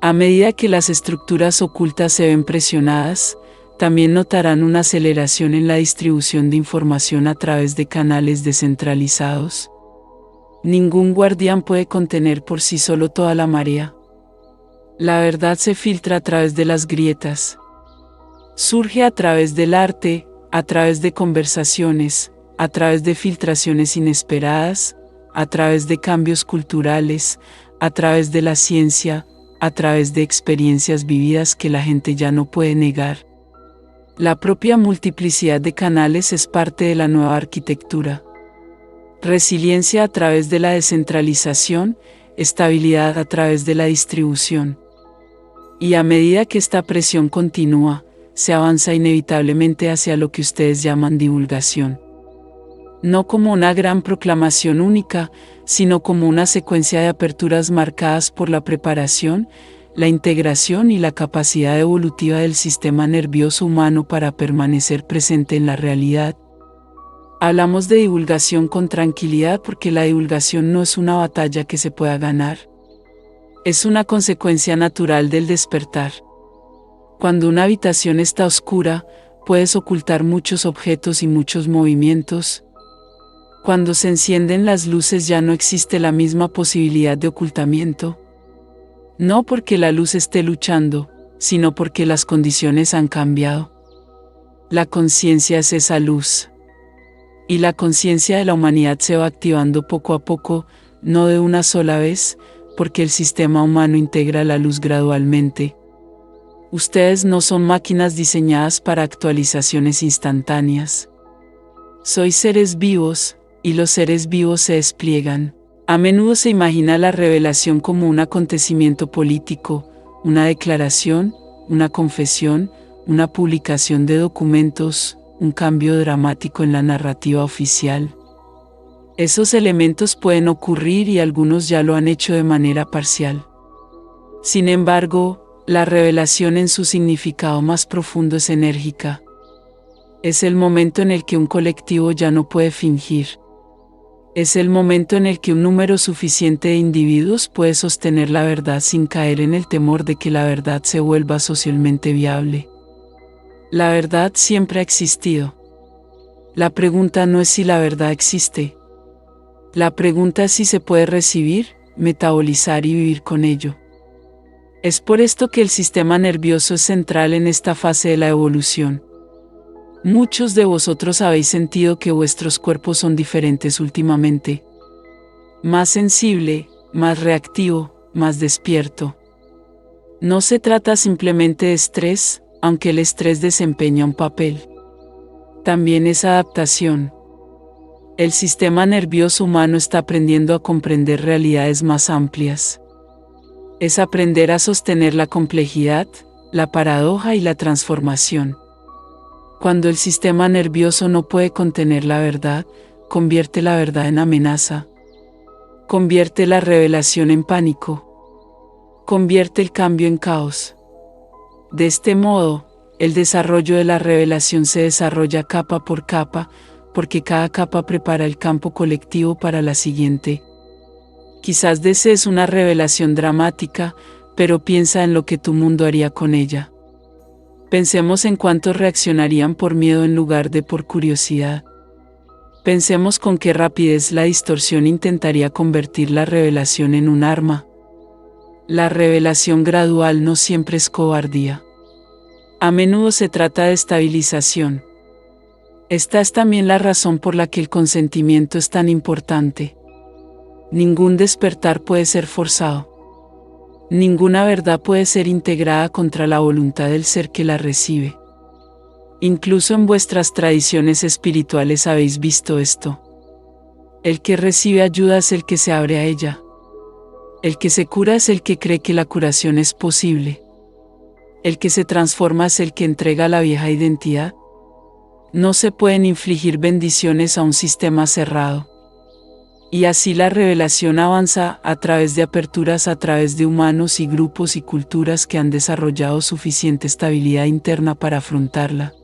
A medida que las estructuras ocultas se ven presionadas, también notarán una aceleración en la distribución de información a través de canales descentralizados. Ningún guardián puede contener por sí solo toda la marea. La verdad se filtra a través de las grietas. Surge a través del arte, a través de conversaciones, a través de filtraciones inesperadas, a través de cambios culturales, a través de la ciencia, a través de experiencias vividas que la gente ya no puede negar. La propia multiplicidad de canales es parte de la nueva arquitectura. Resiliencia a través de la descentralización, estabilidad a través de la distribución. Y a medida que esta presión continúa, se avanza inevitablemente hacia lo que ustedes llaman divulgación. No como una gran proclamación única, sino como una secuencia de aperturas marcadas por la preparación, la integración y la capacidad evolutiva del sistema nervioso humano para permanecer presente en la realidad. Hablamos de divulgación con tranquilidad porque la divulgación no es una batalla que se pueda ganar. Es una consecuencia natural del despertar. Cuando una habitación está oscura, puedes ocultar muchos objetos y muchos movimientos. Cuando se encienden las luces ya no existe la misma posibilidad de ocultamiento. No porque la luz esté luchando, sino porque las condiciones han cambiado. La conciencia es esa luz. Y la conciencia de la humanidad se va activando poco a poco, no de una sola vez, porque el sistema humano integra la luz gradualmente. Ustedes no son máquinas diseñadas para actualizaciones instantáneas. Sois seres vivos, y los seres vivos se despliegan. A menudo se imagina la revelación como un acontecimiento político, una declaración, una confesión, una publicación de documentos, un cambio dramático en la narrativa oficial. Esos elementos pueden ocurrir y algunos ya lo han hecho de manera parcial. Sin embargo, la revelación en su significado más profundo es enérgica. Es el momento en el que un colectivo ya no puede fingir. Es el momento en el que un número suficiente de individuos puede sostener la verdad sin caer en el temor de que la verdad se vuelva socialmente viable. La verdad siempre ha existido. La pregunta no es si la verdad existe. La pregunta es si se puede recibir, metabolizar y vivir con ello. Es por esto que el sistema nervioso es central en esta fase de la evolución. Muchos de vosotros habéis sentido que vuestros cuerpos son diferentes últimamente. Más sensible, más reactivo, más despierto. No se trata simplemente de estrés, aunque el estrés desempeña un papel. También es adaptación. El sistema nervioso humano está aprendiendo a comprender realidades más amplias. Es aprender a sostener la complejidad, la paradoja y la transformación. Cuando el sistema nervioso no puede contener la verdad, convierte la verdad en amenaza. Convierte la revelación en pánico. Convierte el cambio en caos. De este modo, el desarrollo de la revelación se desarrolla capa por capa, porque cada capa prepara el campo colectivo para la siguiente. Quizás desees una revelación dramática, pero piensa en lo que tu mundo haría con ella. Pensemos en cuántos reaccionarían por miedo en lugar de por curiosidad. Pensemos con qué rapidez la distorsión intentaría convertir la revelación en un arma. La revelación gradual no siempre es cobardía. A menudo se trata de estabilización. Esta es también la razón por la que el consentimiento es tan importante. Ningún despertar puede ser forzado. Ninguna verdad puede ser integrada contra la voluntad del ser que la recibe. Incluso en vuestras tradiciones espirituales habéis visto esto. El que recibe ayuda es el que se abre a ella. El que se cura es el que cree que la curación es posible. El que se transforma es el que entrega la vieja identidad. No se pueden infligir bendiciones a un sistema cerrado. Y así la revelación avanza a través de aperturas a través de humanos y grupos y culturas que han desarrollado suficiente estabilidad interna para afrontarla.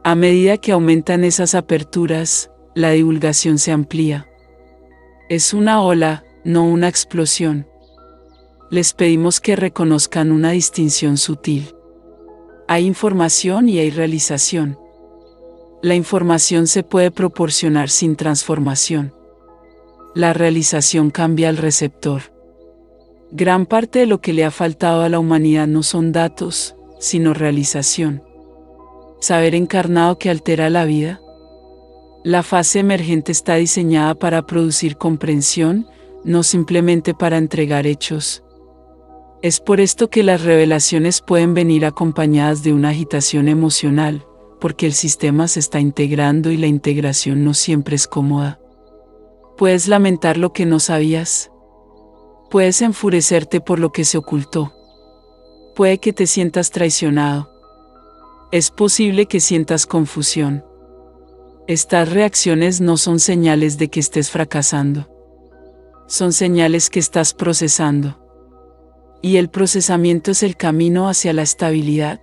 A medida que aumentan esas aperturas, la divulgación se amplía. Es una ola, no una explosión. Les pedimos que reconozcan una distinción sutil. Hay información y hay realización. La información se puede proporcionar sin transformación. La realización cambia al receptor. Gran parte de lo que le ha faltado a la humanidad no son datos, sino realización. Saber encarnado que altera la vida. La fase emergente está diseñada para producir comprensión, no simplemente para entregar hechos. Es por esto que las revelaciones pueden venir acompañadas de una agitación emocional, porque el sistema se está integrando y la integración no siempre es cómoda. Puedes lamentar lo que no sabías. Puedes enfurecerte por lo que se ocultó. Puede que te sientas traicionado. Es posible que sientas confusión. Estas reacciones no son señales de que estés fracasando. Son señales que estás procesando. Y el procesamiento es el camino hacia la estabilidad.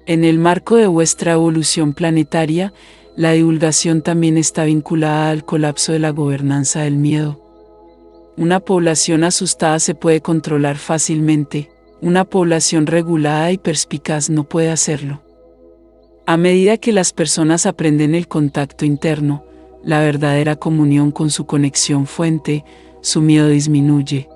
En el marco de vuestra evolución planetaria, la divulgación también está vinculada al colapso de la gobernanza del miedo. Una población asustada se puede controlar fácilmente, una población regulada y perspicaz no puede hacerlo. A medida que las personas aprenden el contacto interno, la verdadera comunión con su conexión fuente, su miedo disminuye.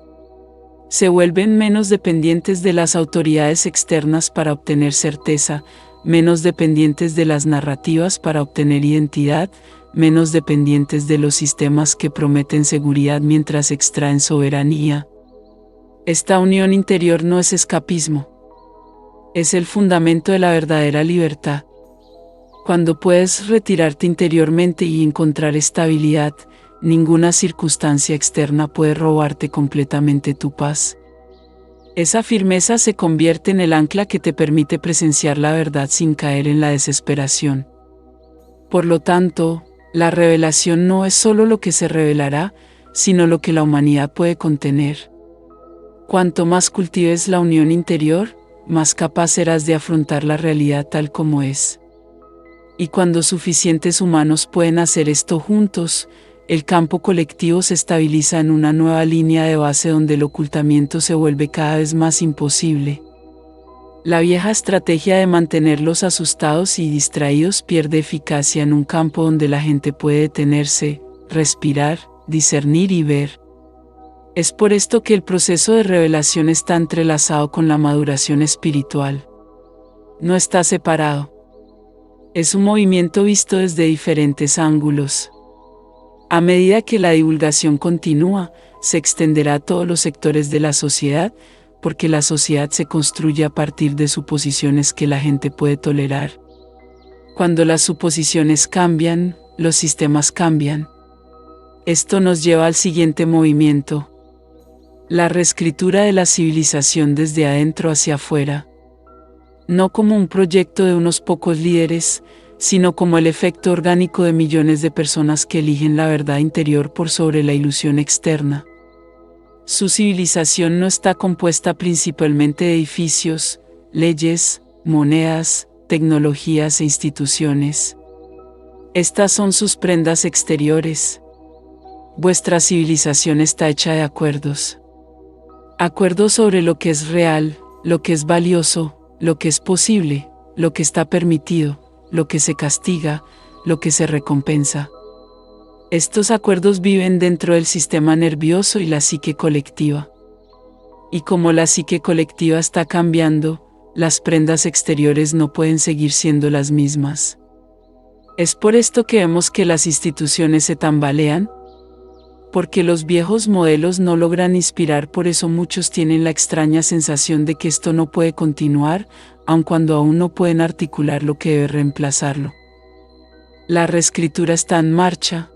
Se vuelven menos dependientes de las autoridades externas para obtener certeza, menos dependientes de las narrativas para obtener identidad, menos dependientes de los sistemas que prometen seguridad mientras extraen soberanía. Esta unión interior no es escapismo. Es el fundamento de la verdadera libertad. Cuando puedes retirarte interiormente y encontrar estabilidad, ninguna circunstancia externa puede robarte completamente tu paz. Esa firmeza se convierte en el ancla que te permite presenciar la verdad sin caer en la desesperación. Por lo tanto, la revelación no es solo lo que se revelará, sino lo que la humanidad puede contener. Cuanto más cultives la unión interior, más capaz serás de afrontar la realidad tal como es. Y cuando suficientes humanos pueden hacer esto juntos, el campo colectivo se estabiliza en una nueva línea de base donde el ocultamiento se vuelve cada vez más imposible. La vieja estrategia de mantenerlos asustados y distraídos pierde eficacia en un campo donde la gente puede detenerse, respirar, discernir y ver. Es por esto que el proceso de revelación está entrelazado con la maduración espiritual. No está separado. Es un movimiento visto desde diferentes ángulos. A medida que la divulgación continúa, se extenderá a todos los sectores de la sociedad, porque la sociedad se construye a partir de suposiciones que la gente puede tolerar. Cuando las suposiciones cambian, los sistemas cambian. Esto nos lleva al siguiente movimiento: la reescritura de la civilización desde adentro hacia afuera. No como un proyecto de unos pocos líderes, sino como el efecto orgánico de millones de personas que eligen la verdad interior por sobre la ilusión externa. Su civilización no está compuesta principalmente de edificios, leyes, monedas, tecnologías e instituciones. Estas son sus prendas exteriores. Vuestra civilización está hecha de acuerdos. Acuerdos sobre lo que es real, lo que es valioso, lo que es posible, lo que está permitido, lo que se castiga, lo que se recompensa. Estos acuerdos viven dentro del sistema nervioso y la psique colectiva. Y como la psique colectiva está cambiando, las prendas exteriores no pueden seguir siendo las mismas. Es por esto que vemos que las instituciones se tambalean, porque los viejos modelos no logran inspirar, por eso muchos tienen la extraña sensación de que esto no puede continuar, aun cuando aún no pueden articular lo que debe reemplazarlo. La reescritura está en marcha.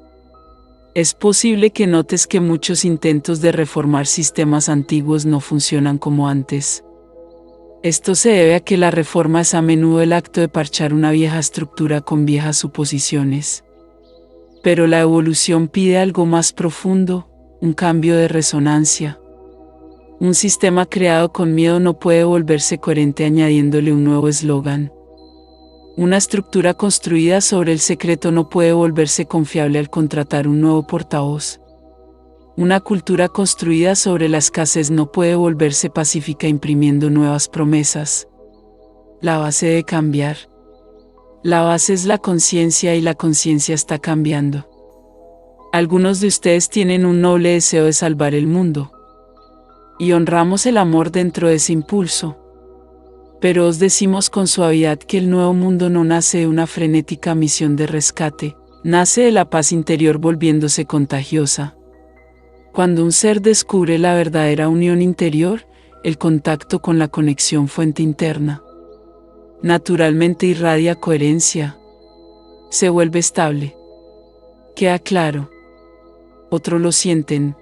Es posible que notes que muchos intentos de reformar sistemas antiguos no funcionan como antes. Esto se debe a que la reforma es a menudo el acto de parchar una vieja estructura con viejas suposiciones. Pero la evolución pide algo más profundo, un cambio de resonancia. Un sistema creado con miedo no puede volverse coherente añadiéndole un nuevo eslogan. Una estructura construida sobre el secreto no puede volverse confiable al contratar un nuevo portavoz. Una cultura construida sobre la escasez no puede volverse pacífica imprimiendo nuevas promesas. La base debe cambiar. La base es la conciencia y la conciencia está cambiando. Algunos de ustedes tienen un noble deseo de salvar el mundo. Y honramos el amor dentro de ese impulso. Pero os decimos con suavidad que el nuevo mundo no nace de una frenética misión de rescate, nace de la paz interior volviéndose contagiosa. Cuando un ser descubre la verdadera unión interior, el contacto con la conexión fuente interna, naturalmente irradia coherencia. Se vuelve estable. Queda claro. Otros lo sienten.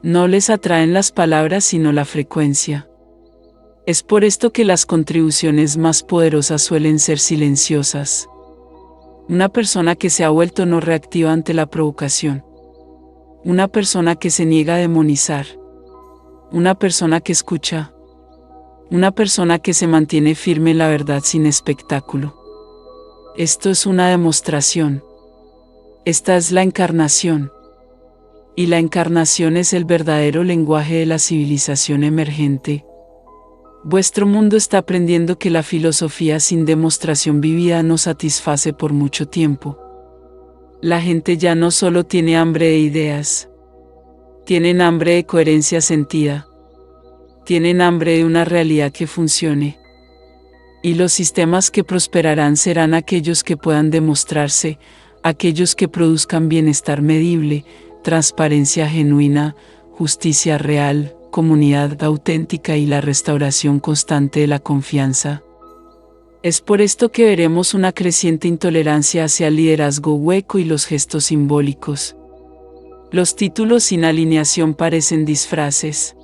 No les atraen las palabras sino la frecuencia. Es por esto que las contribuciones más poderosas suelen ser silenciosas. Una persona que se ha vuelto no reactiva ante la provocación. Una persona que se niega a demonizar. Una persona que escucha. Una persona que se mantiene firme en la verdad sin espectáculo. Esto es una demostración. Esta es la encarnación. Y la encarnación es el verdadero lenguaje de la civilización emergente. Vuestro mundo está aprendiendo que la filosofía sin demostración vivida no satisface por mucho tiempo. La gente ya no solo tiene hambre de ideas. Tienen hambre de coherencia sentida. Tienen hambre de una realidad que funcione. Y los sistemas que prosperarán serán aquellos que puedan demostrarse, aquellos que produzcan bienestar medible, transparencia genuina, justicia real, comunidad auténtica y la restauración constante de la confianza. Es por esto que veremos una creciente intolerancia hacia el liderazgo hueco y los gestos simbólicos. Los títulos sin alineación parecen disfraces.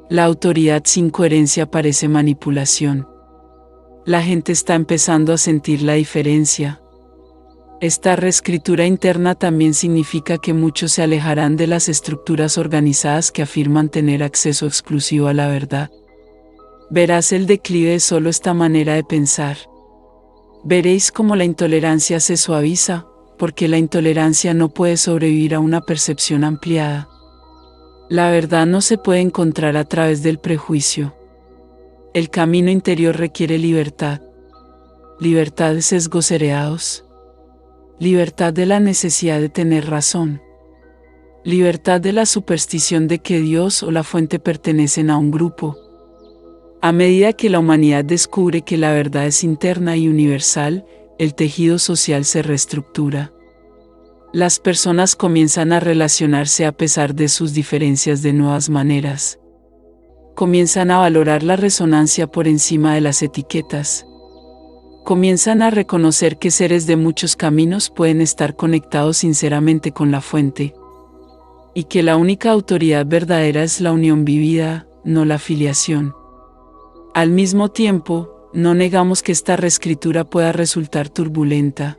La autoridad sin coherencia parece manipulación. La gente está empezando a sentir la diferencia. Esta reescritura interna también significa que muchos se alejarán de las estructuras organizadas que afirman tener acceso exclusivo a la verdad. Verás el declive de solo esta manera de pensar. Veréis cómo la intolerancia se suaviza, porque la intolerancia no puede sobrevivir a una percepción ampliada. La verdad no se puede encontrar a través del prejuicio. El camino interior requiere libertad. Libertad de sesgos heredados. Libertad de la necesidad de tener razón. Libertad de la superstición de que Dios o la fuente pertenecen a un grupo. A medida que la humanidad descubre que la verdad es interna y universal, el tejido social se reestructura. Las personas comienzan a relacionarse a pesar de sus diferencias de nuevas maneras. Comienzan a valorar la resonancia por encima de las etiquetas. Comienzan a reconocer que seres de muchos caminos pueden estar conectados sinceramente con la fuente. Y que la única autoridad verdadera es la unión vivida, no la filiación. Al mismo tiempo, no negamos que esta reescritura pueda resultar turbulenta.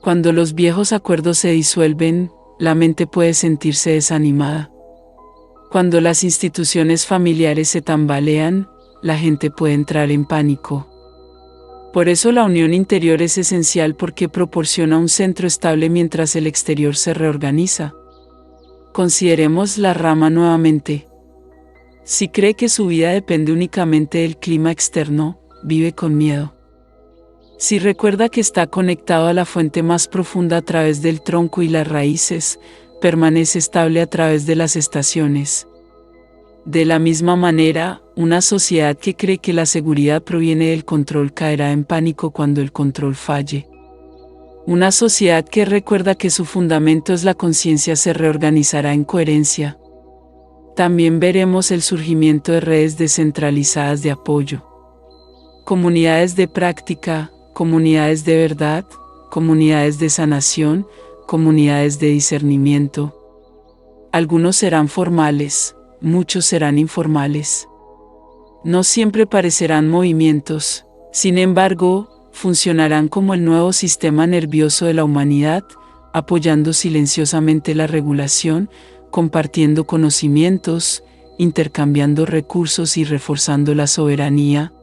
Cuando los viejos acuerdos se disuelven, la mente puede sentirse desanimada. Cuando las instituciones familiares se tambalean, la gente puede entrar en pánico. Por eso la unión interior es esencial porque proporciona un centro estable mientras el exterior se reorganiza. Consideremos la rama nuevamente. Si cree que su vida depende únicamente del clima externo, vive con miedo. Si recuerda que está conectado a la fuente más profunda a través del tronco y las raíces, permanece estable a través de las estaciones. De la misma manera, una sociedad que cree que la seguridad proviene del control caerá en pánico cuando el control falle. Una sociedad que recuerda que su fundamento es la conciencia se reorganizará en coherencia. También veremos el surgimiento de redes descentralizadas de apoyo. Comunidades de práctica, comunidades de verdad, comunidades de sanación, comunidades de discernimiento. Algunos serán formales, muchos serán informales. No siempre parecerán movimientos, sin embargo, funcionarán como el nuevo sistema nervioso de la humanidad, apoyando silenciosamente la regulación, compartiendo conocimientos, intercambiando recursos y reforzando la soberanía.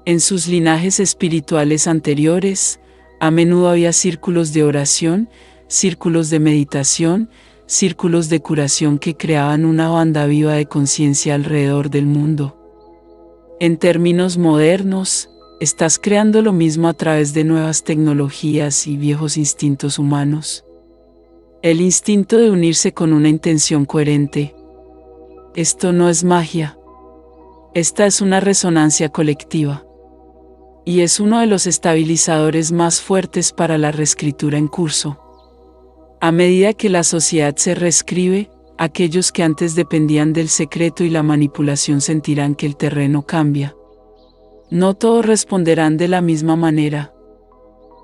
En sus linajes espirituales anteriores, a menudo había círculos de oración, círculos de meditación, círculos de curación que creaban una banda viva de conciencia alrededor del mundo. En términos modernos, estás creando lo mismo a través de nuevas tecnologías y viejos instintos humanos. El instinto de unirse con una intención coherente. Esto no es magia. Esta es una resonancia colectiva. Y es uno de los estabilizadores más fuertes para la reescritura en curso. A medida que la sociedad se reescribe, aquellos que antes dependían del secreto y la manipulación sentirán que el terreno cambia. No todos responderán de la misma manera.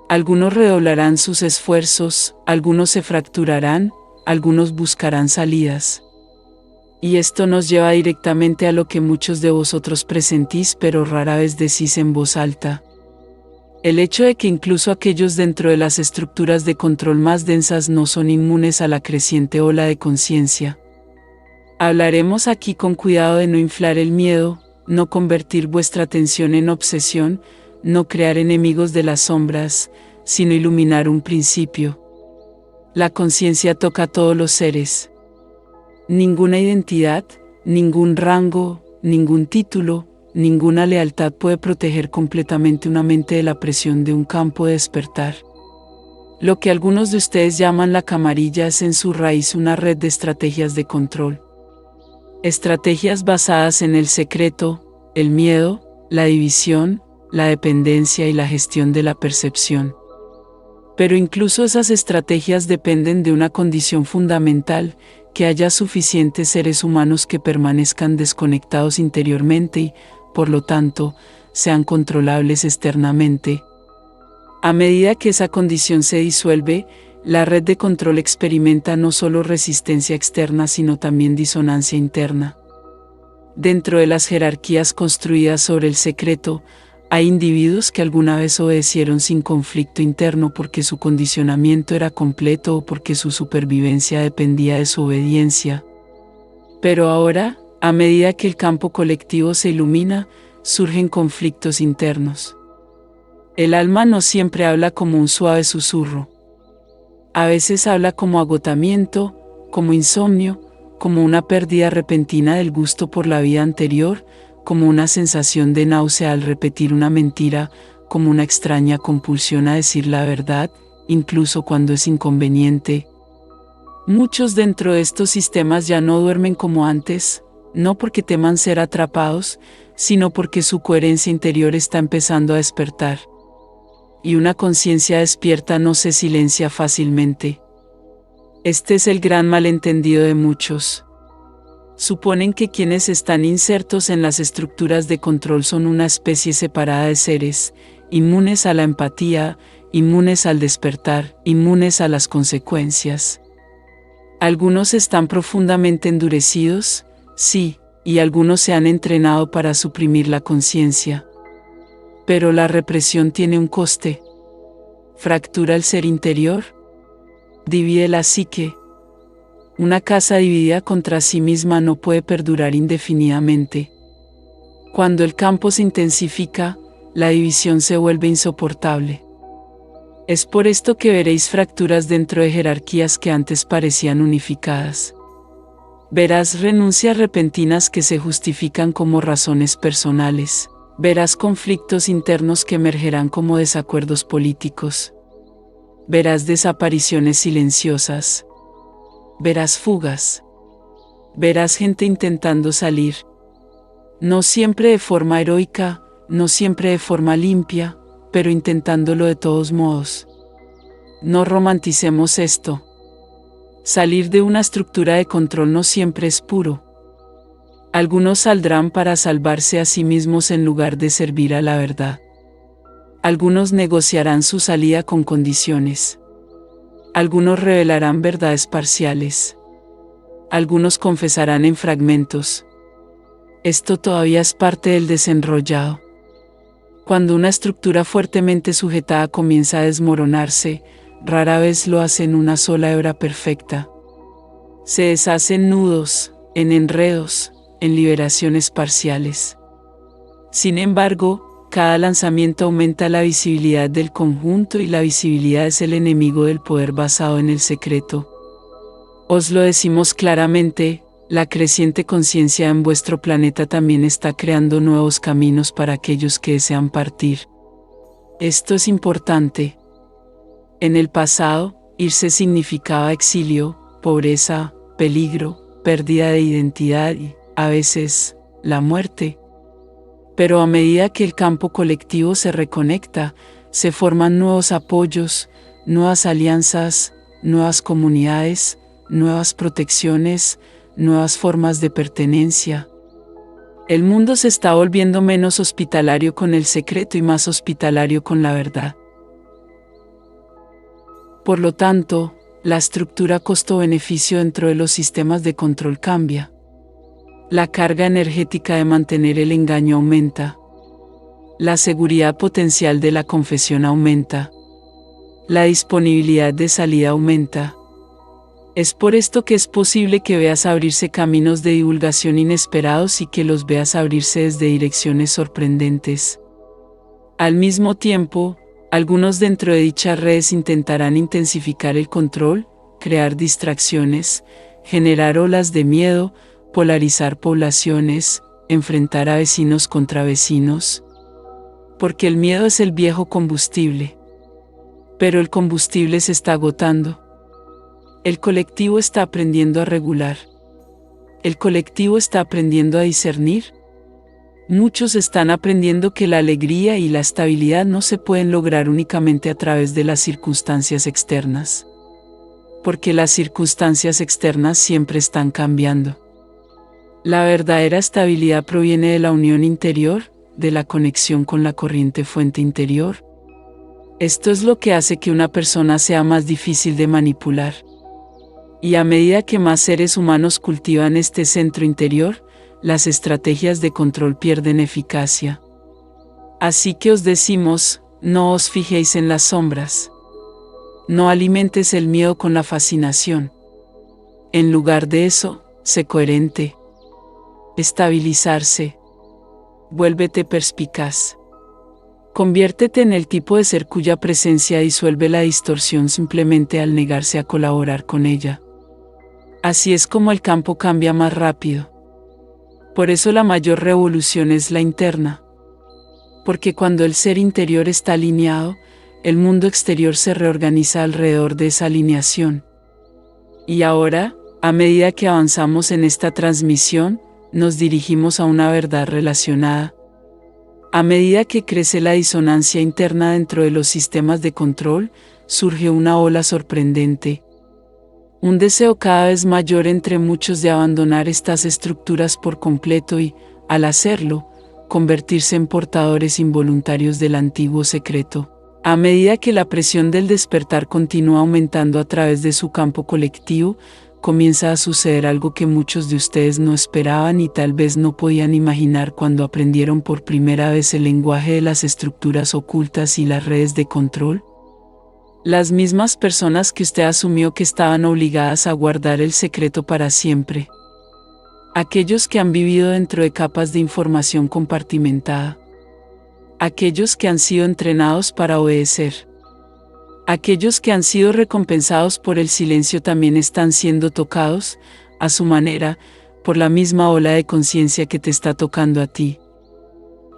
Algunos redoblarán sus esfuerzos, algunos se fracturarán, algunos buscarán salidas. Y esto nos lleva directamente a lo que muchos de vosotros presentís pero rara vez decís en voz alta. El hecho de que incluso aquellos dentro de las estructuras de control más densas no son inmunes a la creciente ola de conciencia. Hablaremos aquí con cuidado de no inflar el miedo, no convertir vuestra atención en obsesión, no crear enemigos de las sombras, sino iluminar un principio. La conciencia toca a todos los seres. Ninguna identidad, ningún rango, ningún título, ninguna lealtad puede proteger completamente una mente de la presión de un campo de despertar. Lo que algunos de ustedes llaman la camarilla es en su raíz una red de estrategias de control. Estrategias basadas en el secreto, el miedo, la división, la dependencia y la gestión de la percepción. Pero incluso esas estrategias dependen de una condición fundamental, que haya suficientes seres humanos que permanezcan desconectados interiormente y, por lo tanto, sean controlables externamente. A medida que esa condición se disuelve, la red de control experimenta no solo resistencia externa sino también disonancia interna. Dentro de las jerarquías construidas sobre el secreto, hay individuos que alguna vez obedecieron sin conflicto interno porque su condicionamiento era completo o porque su supervivencia dependía de su obediencia. Pero ahora, a medida que el campo colectivo se ilumina, surgen conflictos internos. El alma no siempre habla como un suave susurro. A veces habla como agotamiento, como insomnio, como una pérdida repentina del gusto por la vida anterior, como una sensación de náusea al repetir una mentira, como una extraña compulsión a decir la verdad, incluso cuando es inconveniente. Muchos dentro de estos sistemas ya no duermen como antes, no porque teman ser atrapados, sino porque su coherencia interior está empezando a despertar. Y una conciencia despierta no se silencia fácilmente. Este es el gran malentendido de muchos. Suponen que quienes están insertos en las estructuras de control son una especie separada de seres, inmunes a la empatía, inmunes al despertar, inmunes a las consecuencias. Algunos están profundamente endurecidos, sí, y algunos se han entrenado para suprimir la conciencia. Pero la represión tiene un coste. Fractura el ser interior. Divide la psique. Una casa dividida contra sí misma no puede perdurar indefinidamente. Cuando el campo se intensifica, la división se vuelve insoportable. Es por esto que veréis fracturas dentro de jerarquías que antes parecían unificadas. Verás renuncias repentinas que se justifican como razones personales. Verás conflictos internos que emergerán como desacuerdos políticos. Verás desapariciones silenciosas. Verás fugas. Verás gente intentando salir. No siempre de forma heroica, no siempre de forma limpia, pero intentándolo de todos modos. No romanticemos esto. Salir de una estructura de control no siempre es puro. Algunos saldrán para salvarse a sí mismos en lugar de servir a la verdad. Algunos negociarán su salida con condiciones. Algunos revelarán verdades parciales. Algunos confesarán en fragmentos. Esto todavía es parte del desenrollado. Cuando una estructura fuertemente sujetada comienza a desmoronarse, rara vez lo hace en una sola hebra perfecta. Se deshace en nudos, en enredos, en liberaciones parciales. Sin embargo, cada lanzamiento aumenta la visibilidad del conjunto y la visibilidad es el enemigo del poder basado en el secreto. Os lo decimos claramente, la creciente conciencia en vuestro planeta también está creando nuevos caminos para aquellos que desean partir. Esto es importante. En el pasado, irse significaba exilio, pobreza, peligro, pérdida de identidad y, a veces, la muerte. Pero a medida que el campo colectivo se reconecta, se forman nuevos apoyos, nuevas alianzas, nuevas comunidades, nuevas protecciones, nuevas formas de pertenencia. El mundo se está volviendo menos hospitalario con el secreto y más hospitalario con la verdad. Por lo tanto, la estructura costo-beneficio dentro de los sistemas de control cambia. La carga energética de mantener el engaño aumenta. La seguridad potencial de la confesión aumenta. La disponibilidad de salida aumenta. Es por esto que es posible que veas abrirse caminos de divulgación inesperados y que los veas abrirse desde direcciones sorprendentes. Al mismo tiempo, algunos dentro de dichas redes intentarán intensificar el control, crear distracciones, generar olas de miedo, polarizar poblaciones, enfrentar a vecinos contra vecinos. Porque el miedo es el viejo combustible. Pero el combustible se está agotando. El colectivo está aprendiendo a regular. El colectivo está aprendiendo a discernir. Muchos están aprendiendo que la alegría y la estabilidad no se pueden lograr únicamente a través de las circunstancias externas. Porque las circunstancias externas siempre están cambiando. La verdadera estabilidad proviene de la unión interior, de la conexión con la corriente fuente interior. Esto es lo que hace que una persona sea más difícil de manipular. Y a medida que más seres humanos cultivan este centro interior, las estrategias de control pierden eficacia. Así que os decimos, no os fijéis en las sombras. No alimentes el miedo con la fascinación. En lugar de eso, sé coherente. Estabilizarse. Vuélvete perspicaz. Conviértete en el tipo de ser cuya presencia disuelve la distorsión simplemente al negarse a colaborar con ella. Así es como el campo cambia más rápido. Por eso la mayor revolución es la interna. Porque cuando el ser interior está alineado, el mundo exterior se reorganiza alrededor de esa alineación. Y ahora, a medida que avanzamos en esta transmisión, nos dirigimos a una verdad relacionada. A medida que crece la disonancia interna dentro de los sistemas de control, surge una ola sorprendente. Un deseo cada vez mayor entre muchos de abandonar estas estructuras por completo y, al hacerlo, convertirse en portadores involuntarios del antiguo secreto. A medida que la presión del despertar continúa aumentando a través de su campo colectivo, comienza a suceder algo que muchos de ustedes no esperaban y tal vez no podían imaginar cuando aprendieron por primera vez el lenguaje de las estructuras ocultas y las redes de control. Las mismas personas que usted asumió que estaban obligadas a guardar el secreto para siempre. Aquellos que han vivido dentro de capas de información compartimentada. Aquellos que han sido entrenados para obedecer. Aquellos que han sido recompensados por el silencio también están siendo tocados, a su manera, por la misma ola de conciencia que te está tocando a ti.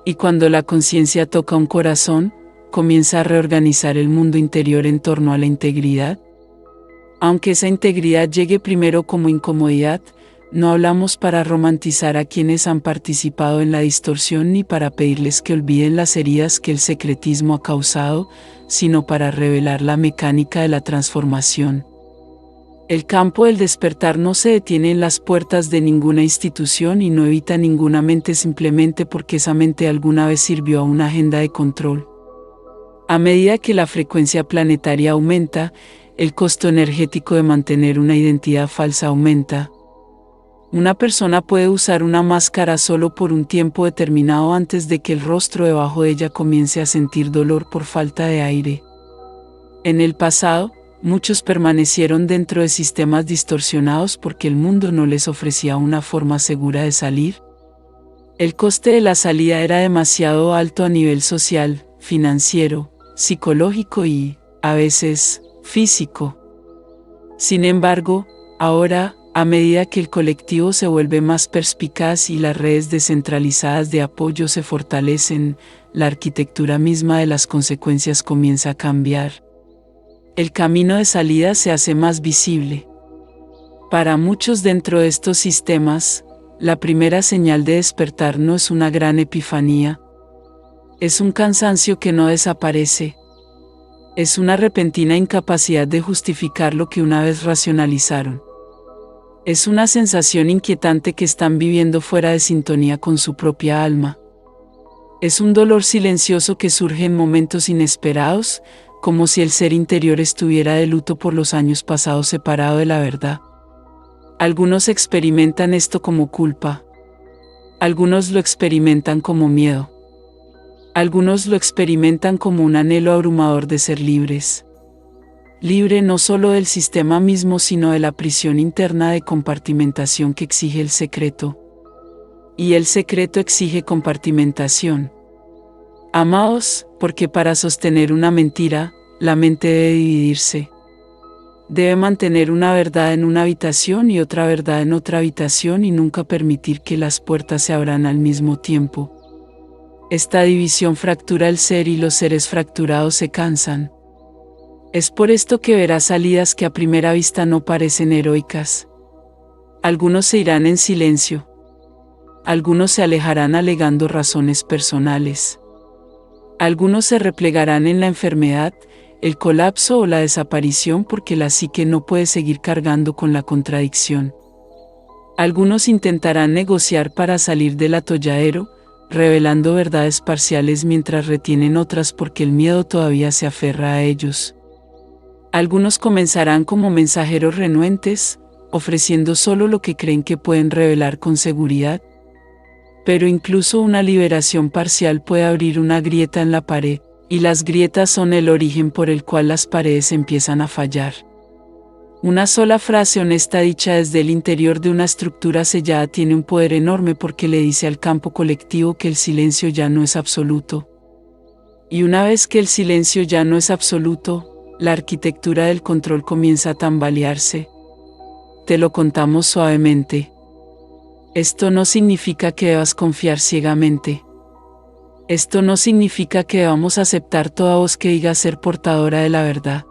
Y cuando la conciencia toca un corazón, comienza a reorganizar el mundo interior en torno a la integridad. Aunque esa integridad llegue primero como incomodidad, no hablamos para romantizar a quienes han participado en la distorsión ni para pedirles que olviden las heridas que el secretismo ha causado, sino para revelar la mecánica de la transformación. El campo del despertar no se detiene en las puertas de ninguna institución y no evita ninguna mente simplemente porque esa mente alguna vez sirvió a una agenda de control. A medida que la frecuencia planetaria aumenta, el costo energético de mantener una identidad falsa aumenta. Una persona puede usar una máscara solo por un tiempo determinado antes de que el rostro debajo de ella comience a sentir dolor por falta de aire. En el pasado, muchos permanecieron dentro de sistemas distorsionados porque el mundo no les ofrecía una forma segura de salir. El coste de la salida era demasiado alto a nivel social, financiero, psicológico y, a veces, físico. Sin embargo, ahora, a medida que el colectivo se vuelve más perspicaz y las redes descentralizadas de apoyo se fortalecen, la arquitectura misma de las consecuencias comienza a cambiar. El camino de salida se hace más visible. Para muchos dentro de estos sistemas, la primera señal de despertar no es una gran epifanía. Es un cansancio que no desaparece. Es una repentina incapacidad de justificar lo que una vez racionalizaron. Es una sensación inquietante que están viviendo fuera de sintonía con su propia alma. Es un dolor silencioso que surge en momentos inesperados, como si el ser interior estuviera de luto por los años pasados separado de la verdad. Algunos experimentan esto como culpa. Algunos lo experimentan como miedo. Algunos lo experimentan como un anhelo abrumador de ser libres. Libre no solo del sistema mismo sino de la prisión interna de compartimentación que exige el secreto. Y el secreto exige compartimentación. Amados, porque para sostener una mentira, la mente debe dividirse. Debe mantener una verdad en una habitación y otra verdad en otra habitación y nunca permitir que las puertas se abran al mismo tiempo. Esta división fractura el ser y los seres fracturados se cansan. Es por esto que verás salidas que a primera vista no parecen heroicas. Algunos se irán en silencio. Algunos se alejarán alegando razones personales. Algunos se replegarán en la enfermedad, el colapso o la desaparición porque la psique no puede seguir cargando con la contradicción. Algunos intentarán negociar para salir del atolladero, revelando verdades parciales mientras retienen otras porque el miedo todavía se aferra a ellos. Algunos comenzarán como mensajeros renuentes, ofreciendo solo lo que creen que pueden revelar con seguridad. Pero incluso una liberación parcial puede abrir una grieta en la pared, y las grietas son el origen por el cual las paredes empiezan a fallar. Una sola frase honesta dicha desde el interior de una estructura sellada tiene un poder enorme porque le dice al campo colectivo que el silencio ya no es absoluto. Y una vez que el silencio ya no es absoluto, la arquitectura del control comienza a tambalearse. Te lo contamos suavemente. Esto no significa que debas confiar ciegamente. Esto no significa que debamos aceptar toda voz que diga ser portadora de la verdad.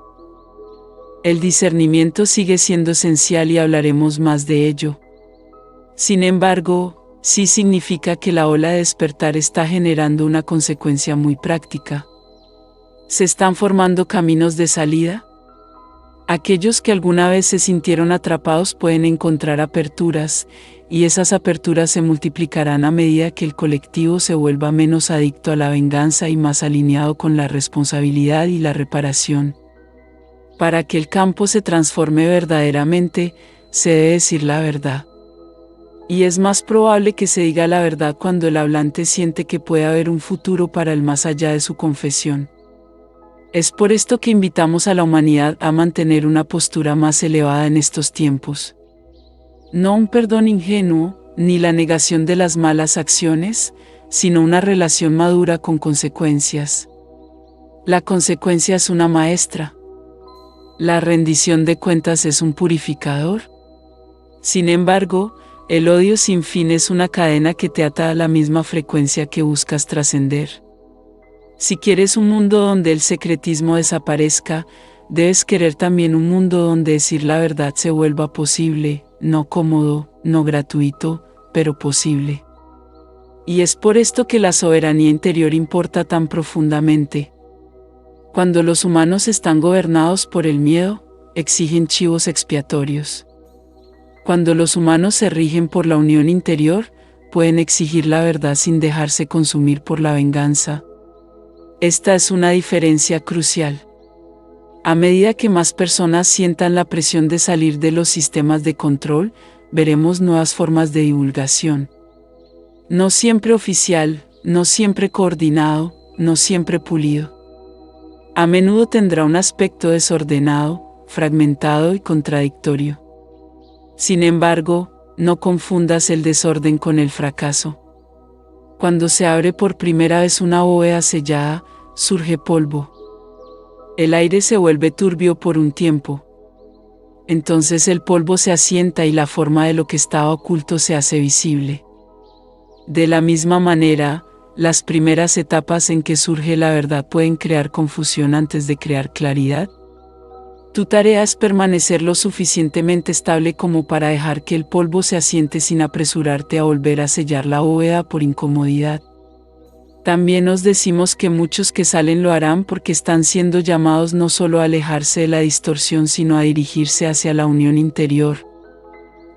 El discernimiento sigue siendo esencial y hablaremos más de ello. Sin embargo, sí significa que la ola de despertar está generando una consecuencia muy práctica. ¿Se están formando caminos de salida? Aquellos que alguna vez se sintieron atrapados pueden encontrar aperturas, y esas aperturas se multiplicarán a medida que el colectivo se vuelva menos adicto a la venganza y más alineado con la responsabilidad y la reparación. Para que el campo se transforme verdaderamente, se debe decir la verdad. Y es más probable que se diga la verdad cuando el hablante siente que puede haber un futuro para el más allá de su confesión. Es por esto que invitamos a la humanidad a mantener una postura más elevada en estos tiempos. No un perdón ingenuo, ni la negación de las malas acciones, sino una relación madura con consecuencias. La consecuencia es una maestra. La rendición de cuentas es un purificador. Sin embargo, el odio sin fin es una cadena que te ata a la misma frecuencia que buscas trascender. Si quieres un mundo donde el secretismo desaparezca, debes querer también un mundo donde decir la verdad se vuelva posible, no cómodo, no gratuito, pero posible. Y es por esto que la soberanía interior importa tan profundamente. Cuando los humanos están gobernados por el miedo, exigen chivos expiatorios. Cuando los humanos se rigen por la unión interior, pueden exigir la verdad sin dejarse consumir por la venganza. Esta es una diferencia crucial. A medida que más personas sientan la presión de salir de los sistemas de control, veremos nuevas formas de divulgación. No siempre oficial, no siempre coordinado, no siempre pulido. A menudo tendrá un aspecto desordenado, fragmentado y contradictorio. Sin embargo, no confundas el desorden con el fracaso. Cuando se abre por primera vez una bóveda sellada, surge polvo. El aire se vuelve turbio por un tiempo. Entonces el polvo se asienta y la forma de lo que estaba oculto se hace visible. De la misma manera, las primeras etapas en que surge la verdad pueden crear confusión antes de crear claridad. Tu tarea es permanecer lo suficientemente estable como para dejar que el polvo se asiente sin apresurarte a volver a sellar la bóveda por incomodidad. También nos decimos que muchos que salen lo harán porque están siendo llamados no solo a alejarse de la distorsión sino a dirigirse hacia la unión interior.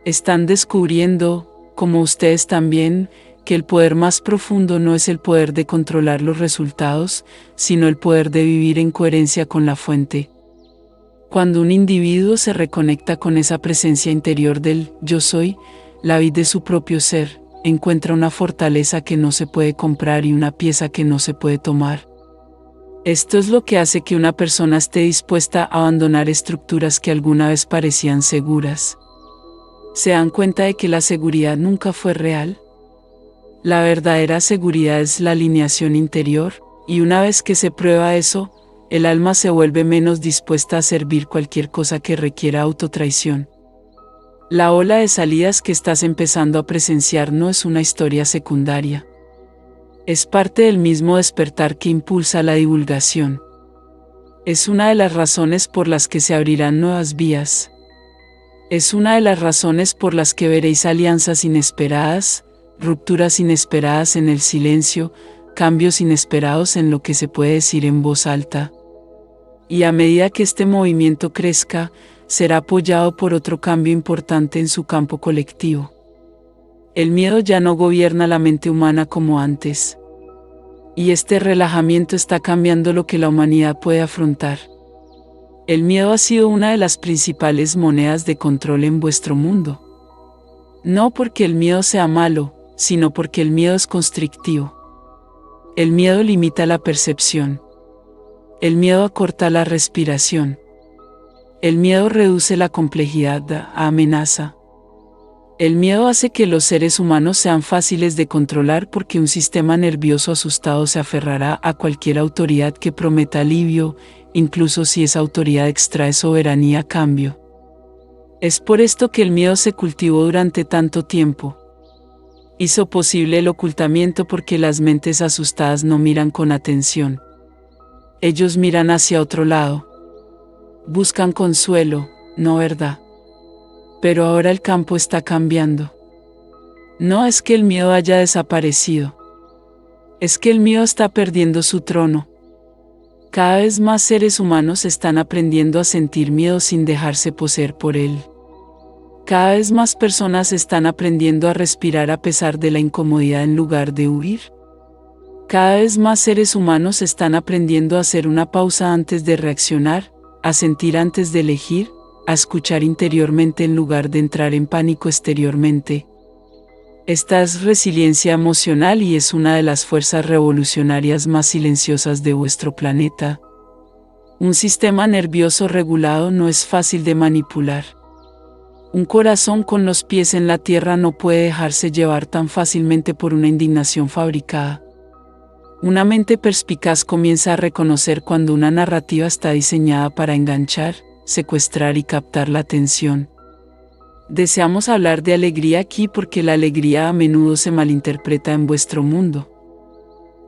Están descubriendo, como ustedes también, que el poder más profundo no es el poder de controlar los resultados, sino el poder de vivir en coherencia con la fuente. Cuando un individuo se reconecta con esa presencia interior del yo soy, la vid de su propio ser, encuentra una fortaleza que no se puede comprar y una pieza que no se puede tomar. Esto es lo que hace que una persona esté dispuesta a abandonar estructuras que alguna vez parecían seguras. ¿Se dan cuenta de que la seguridad nunca fue real? La verdadera seguridad es la alineación interior, y una vez que se prueba eso, el alma se vuelve menos dispuesta a servir cualquier cosa que requiera autotraición. La ola de salidas que estás empezando a presenciar no es una historia secundaria. Es parte del mismo despertar que impulsa la divulgación. Es una de las razones por las que se abrirán nuevas vías. Es una de las razones por las que veréis alianzas inesperadas, rupturas inesperadas en el silencio, cambios inesperados en lo que se puede decir en voz alta. Y a medida que este movimiento crezca, será apoyado por otro cambio importante en su campo colectivo. El miedo ya no gobierna la mente humana como antes. Y este relajamiento está cambiando lo que la humanidad puede afrontar. El miedo ha sido una de las principales monedas de control en vuestro mundo. No porque el miedo sea malo, sino porque el miedo es constrictivo. El miedo limita la percepción. El miedo acorta la respiración. El miedo reduce la complejidad a amenaza. El miedo hace que los seres humanos sean fáciles de controlar porque un sistema nervioso asustado se aferrará a cualquier autoridad que prometa alivio, incluso si esa autoridad extrae soberanía a cambio. Es por esto que el miedo se cultivó durante tanto tiempo. Hizo posible el ocultamiento porque las mentes asustadas no miran con atención. Ellos miran hacia otro lado. Buscan consuelo, no verdad. Pero ahora el campo está cambiando. No es que el miedo haya desaparecido. Es que el miedo está perdiendo su trono. Cada vez más seres humanos están aprendiendo a sentir miedo sin dejarse poseer por él. Cada vez más personas están aprendiendo a respirar a pesar de la incomodidad en lugar de huir. Cada vez más seres humanos están aprendiendo a hacer una pausa antes de reaccionar, a sentir antes de elegir, a escuchar interiormente en lugar de entrar en pánico exteriormente. Esta es resiliencia emocional y es una de las fuerzas revolucionarias más silenciosas de vuestro planeta. Un sistema nervioso regulado no es fácil de manipular. Un corazón con los pies en la tierra no puede dejarse llevar tan fácilmente por una indignación fabricada. Una mente perspicaz comienza a reconocer cuando una narrativa está diseñada para enganchar, secuestrar y captar la atención. Deseamos hablar de alegría aquí porque la alegría a menudo se malinterpreta en vuestro mundo.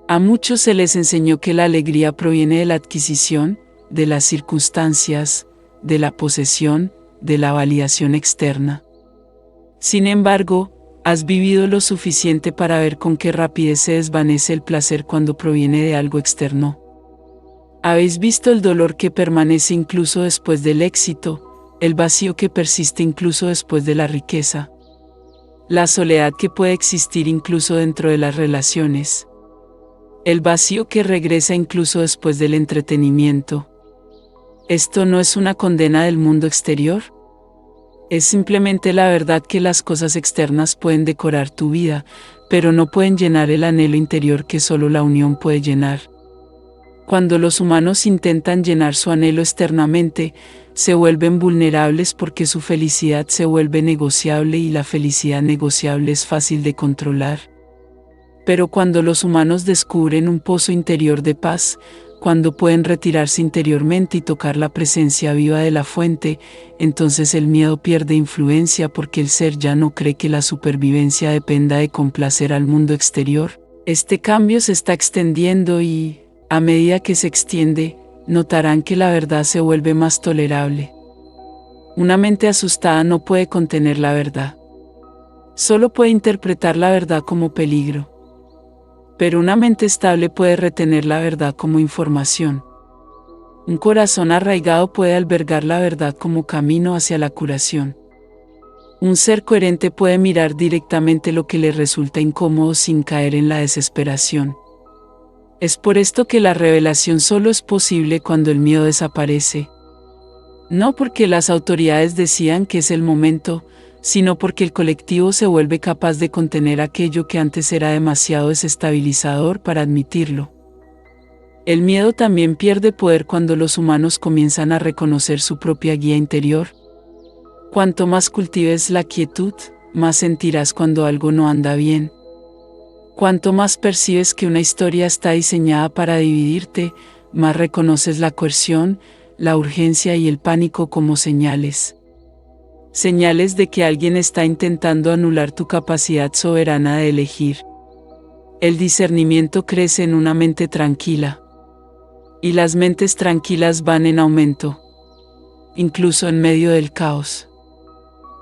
A muchos se les enseñó que la alegría proviene de la adquisición, de las circunstancias, de la posesión, de la validación externa. Sin embargo, has vivido lo suficiente para ver con qué rapidez se desvanece el placer cuando proviene de algo externo. Habéis visto el dolor que permanece incluso después del éxito, el vacío que persiste incluso después de la riqueza, la soledad que puede existir incluso dentro de las relaciones, el vacío que regresa incluso después del entretenimiento. ¿Esto no es una condena del mundo exterior? Es simplemente la verdad que las cosas externas pueden decorar tu vida, pero no pueden llenar el anhelo interior que solo la unión puede llenar. Cuando los humanos intentan llenar su anhelo externamente, se vuelven vulnerables porque su felicidad se vuelve negociable y la felicidad negociable es fácil de controlar. Pero cuando los humanos descubren un pozo interior de paz, cuando pueden retirarse interiormente y tocar la presencia viva de la fuente, entonces el miedo pierde influencia porque el ser ya no cree que la supervivencia dependa de complacer al mundo exterior. Este cambio se está extendiendo y, a medida que se extiende, notarán que la verdad se vuelve más tolerable. Una mente asustada no puede contener la verdad. Solo puede interpretar la verdad como peligro. Pero una mente estable puede retener la verdad como información. Un corazón arraigado puede albergar la verdad como camino hacia la curación. Un ser coherente puede mirar directamente lo que le resulta incómodo sin caer en la desesperación. Es por esto que la revelación solo es posible cuando el miedo desaparece. No porque las autoridades decían que es el momento, sino porque el colectivo se vuelve capaz de contener aquello que antes era demasiado desestabilizador para admitirlo. El miedo también pierde poder cuando los humanos comienzan a reconocer su propia guía interior. Cuanto más cultives la quietud, más sentirás cuando algo no anda bien. Cuanto más percibes que una historia está diseñada para dividirte, más reconoces la coerción, la urgencia y el pánico como señales. Señales de que alguien está intentando anular tu capacidad soberana de elegir. El discernimiento crece en una mente tranquila. Y las mentes tranquilas van en aumento, incluso en medio del caos.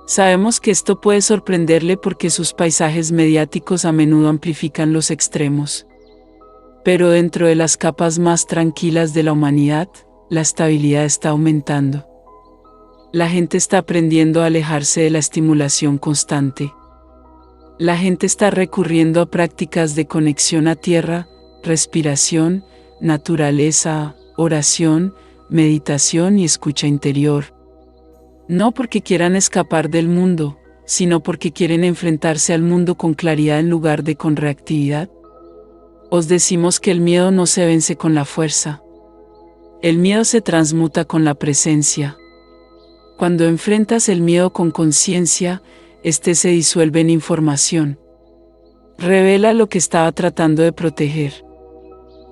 Sabemos que esto puede sorprenderle porque sus paisajes mediáticos a menudo amplifican los extremos. Pero dentro de las capas más tranquilas de la humanidad, la estabilidad está aumentando. La gente está aprendiendo a alejarse de la estimulación constante. La gente está recurriendo a prácticas de conexión a tierra, respiración, naturaleza, oración, meditación y escucha interior. No porque quieran escapar del mundo, sino porque quieren enfrentarse al mundo con claridad en lugar de con reactividad. Os decimos que el miedo no se vence con la fuerza. El miedo se transmuta con la presencia. Cuando enfrentas el miedo con conciencia, este se disuelve en información. Revela lo que estaba tratando de proteger.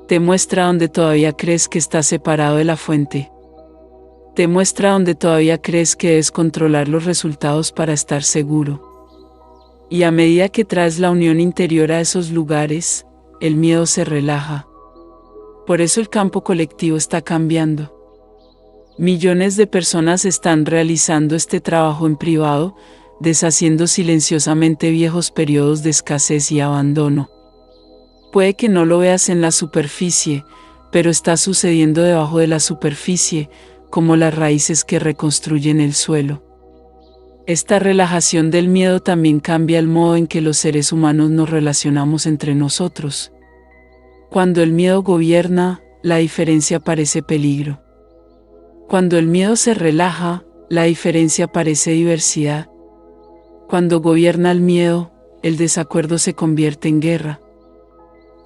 Te muestra donde todavía crees que estás separado de la fuente. Te muestra donde todavía crees que debes controlar los resultados para estar seguro. Y a medida que traes la unión interior a esos lugares, el miedo se relaja. Por eso el campo colectivo está cambiando. Millones de personas están realizando este trabajo en privado, deshaciendo silenciosamente viejos periodos de escasez y abandono. Puede que no lo veas en la superficie, pero está sucediendo debajo de la superficie, como las raíces que reconstruyen el suelo. Esta relajación del miedo también cambia el modo en que los seres humanos nos relacionamos entre nosotros. Cuando el miedo gobierna, la diferencia parece peligro. Cuando el miedo se relaja, la diferencia parece diversidad. Cuando gobierna el miedo, el desacuerdo se convierte en guerra.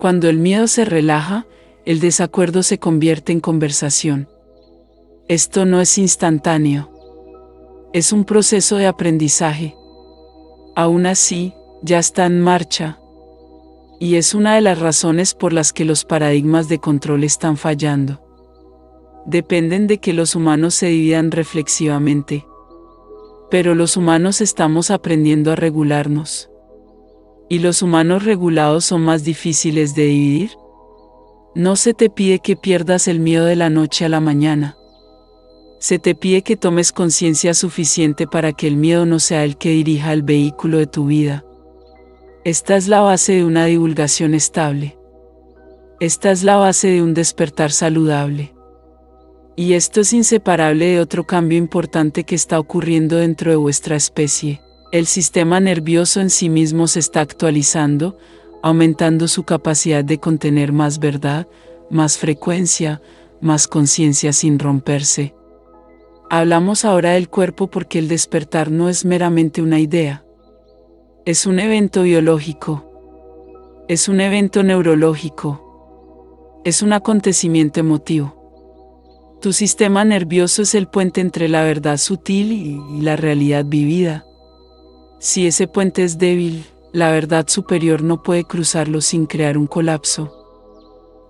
Cuando el miedo se relaja, el desacuerdo se convierte en conversación. Esto no es instantáneo. Es un proceso de aprendizaje. Aún así, ya está en marcha. Y es una de las razones por las que los paradigmas de control están fallando. Dependen de que los humanos se dividan reflexivamente. Pero los humanos estamos aprendiendo a regularnos. ¿Y los humanos regulados son más difíciles de dividir? No se te pide que pierdas el miedo de la noche a la mañana. Se te pide que tomes conciencia suficiente para que el miedo no sea el que dirija el vehículo de tu vida. Esta es la base de una divulgación estable. Esta es la base de un despertar saludable. Y esto es inseparable de otro cambio importante que está ocurriendo dentro de vuestra especie. El sistema nervioso en sí mismo se está actualizando, aumentando su capacidad de contener más verdad, más frecuencia, más conciencia sin romperse. Hablamos ahora del cuerpo porque el despertar no es meramente una idea. Es un evento biológico. Es un evento neurológico. Es un acontecimiento emotivo. Tu sistema nervioso es el puente entre la verdad sutil y la realidad vivida. Si ese puente es débil, la verdad superior no puede cruzarlo sin crear un colapso.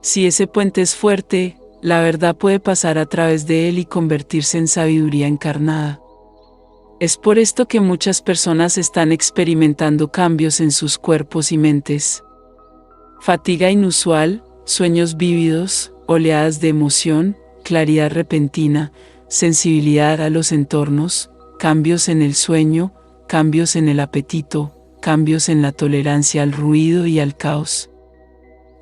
Si ese puente es fuerte, la verdad puede pasar a través de él y convertirse en sabiduría encarnada. Es por esto que muchas personas están experimentando cambios en sus cuerpos y mentes. Fatiga inusual, sueños vívidos, oleadas de emoción, claridad repentina, sensibilidad a los entornos, cambios en el sueño, cambios en el apetito, cambios en la tolerancia al ruido y al caos.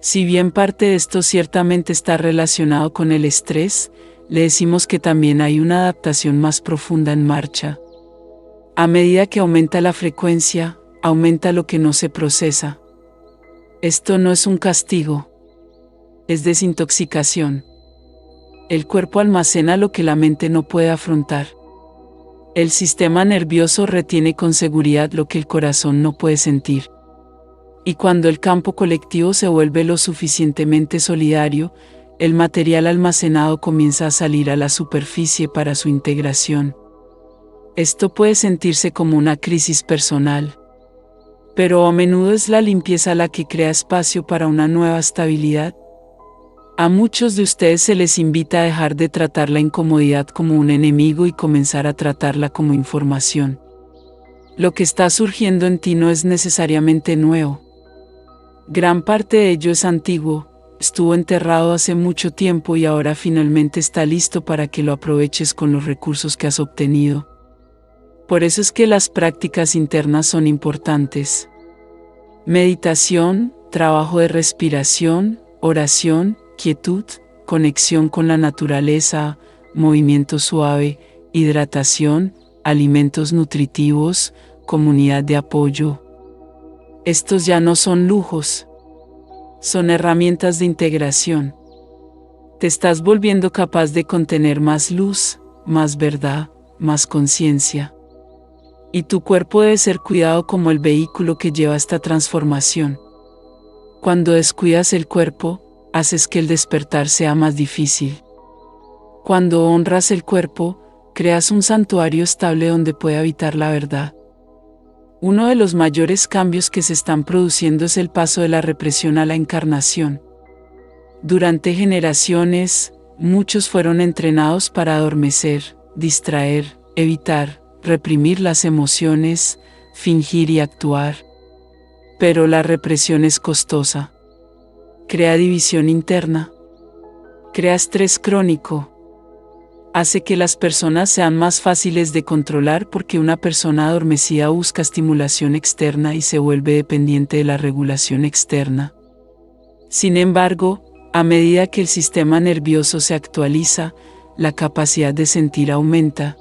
Si bien parte de esto ciertamente está relacionado con el estrés, le decimos que también hay una adaptación más profunda en marcha. A medida que aumenta la frecuencia, aumenta lo que no se procesa. Esto no es un castigo, es desintoxicación. El cuerpo almacena lo que la mente no puede afrontar. El sistema nervioso retiene con seguridad lo que el corazón no puede sentir. Y cuando el campo colectivo se vuelve lo suficientemente solidario, el material almacenado comienza a salir a la superficie para su integración. Esto puede sentirse como una crisis personal. Pero a menudo es la limpieza la que crea espacio para una nueva estabilidad. A muchos de ustedes se les invita a dejar de tratar la incomodidad como un enemigo y comenzar a tratarla como información. Lo que está surgiendo en ti no es necesariamente nuevo. Gran parte de ello es antiguo, estuvo enterrado hace mucho tiempo y ahora finalmente está listo para que lo aproveches con los recursos que has obtenido. Por eso es que las prácticas internas son importantes. Meditación, trabajo de respiración, oración, quietud, conexión con la naturaleza, movimiento suave, hidratación, alimentos nutritivos, comunidad de apoyo. Estos ya no son lujos, son herramientas de integración. Te estás volviendo capaz de contener más luz, más verdad, más conciencia. Y tu cuerpo debe ser cuidado como el vehículo que lleva esta transformación. Cuando descuidas el cuerpo, haces que el despertar sea más difícil. Cuando honras el cuerpo, creas un santuario estable donde puede habitar la verdad. Uno de los mayores cambios que se están produciendo es el paso de la represión a la encarnación. Durante generaciones, muchos fueron entrenados para adormecer, distraer, evitar, reprimir las emociones, fingir y actuar. Pero la represión es costosa. Crea división interna. Crea estrés crónico. Hace que las personas sean más fáciles de controlar porque una persona adormecida busca estimulación externa y se vuelve dependiente de la regulación externa. Sin embargo, a medida que el sistema nervioso se actualiza, la capacidad de sentir aumenta.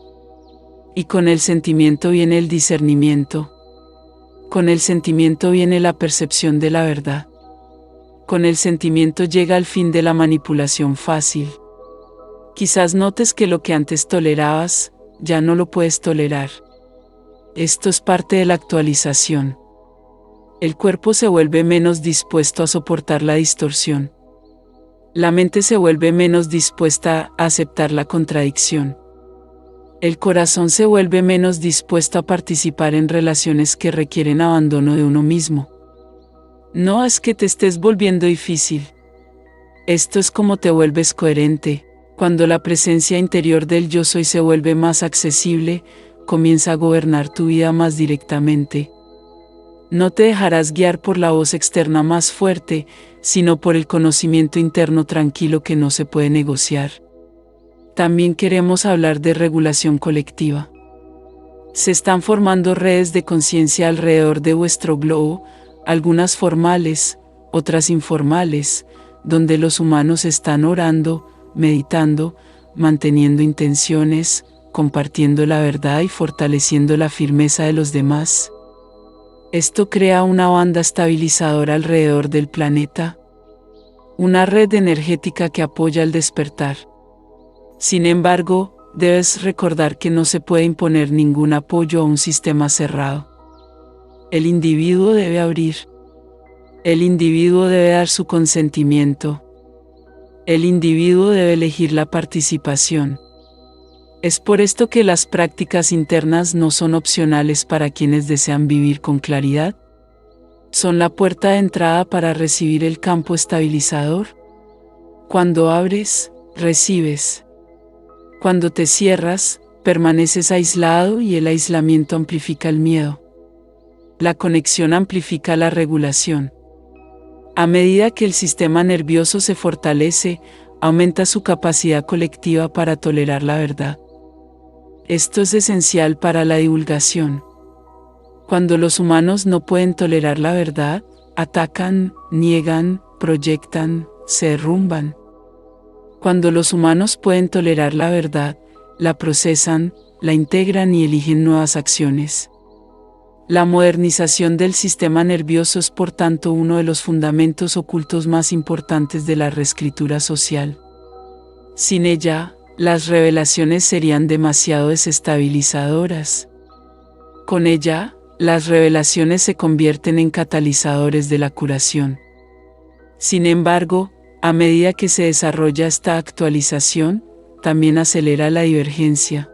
Y con el sentimiento viene el discernimiento. Con el sentimiento viene la percepción de la verdad. Con el sentimiento llega el fin de la manipulación fácil. Quizás notes que lo que antes tolerabas, ya no lo puedes tolerar. Esto es parte de la actualización. El cuerpo se vuelve menos dispuesto a soportar la distorsión. La mente se vuelve menos dispuesta a aceptar la contradicción. El corazón se vuelve menos dispuesto a participar en relaciones que requieren abandono de uno mismo. No es que te estés volviendo difícil. Esto es como te vuelves coherente. Cuando la presencia interior del yo soy se vuelve más accesible, comienza a gobernar tu vida más directamente. No te dejarás guiar por la voz externa más fuerte, sino por el conocimiento interno tranquilo que no se puede negociar. También queremos hablar de regulación colectiva. Se están formando redes de conciencia alrededor de vuestro globo, algunas formales, otras informales, donde los humanos están orando, meditando, manteniendo intenciones, compartiendo la verdad y fortaleciendo la firmeza de los demás. Esto crea una banda estabilizadora alrededor del planeta, una red energética que apoya el despertar. Sin embargo, debes recordar que no se puede imponer ningún apoyo a un sistema cerrado. El individuo debe abrir. El individuo debe dar su consentimiento. El individuo debe elegir la participación. Es por esto que las prácticas internas no son opcionales para quienes desean vivir con claridad. Son la puerta de entrada para recibir el campo estabilizador. Cuando abres, recibes. Cuando te cierras, permaneces aislado y el aislamiento amplifica el miedo. La conexión amplifica la regulación. A medida que el sistema nervioso se fortalece, aumenta su capacidad colectiva para tolerar la verdad. Esto es esencial para la divulgación. Cuando los humanos no pueden tolerar la verdad, atacan, niegan, proyectan, se derrumban. Cuando los humanos pueden tolerar la verdad, la procesan, la integran y eligen nuevas acciones. La modernización del sistema nervioso es por tanto uno de los fundamentos ocultos más importantes de la reescritura social. Sin ella, las revelaciones serían demasiado desestabilizadoras. Con ella, las revelaciones se convierten en catalizadores de la curación. Sin embargo, a medida que se desarrolla esta actualización, también acelera la divergencia.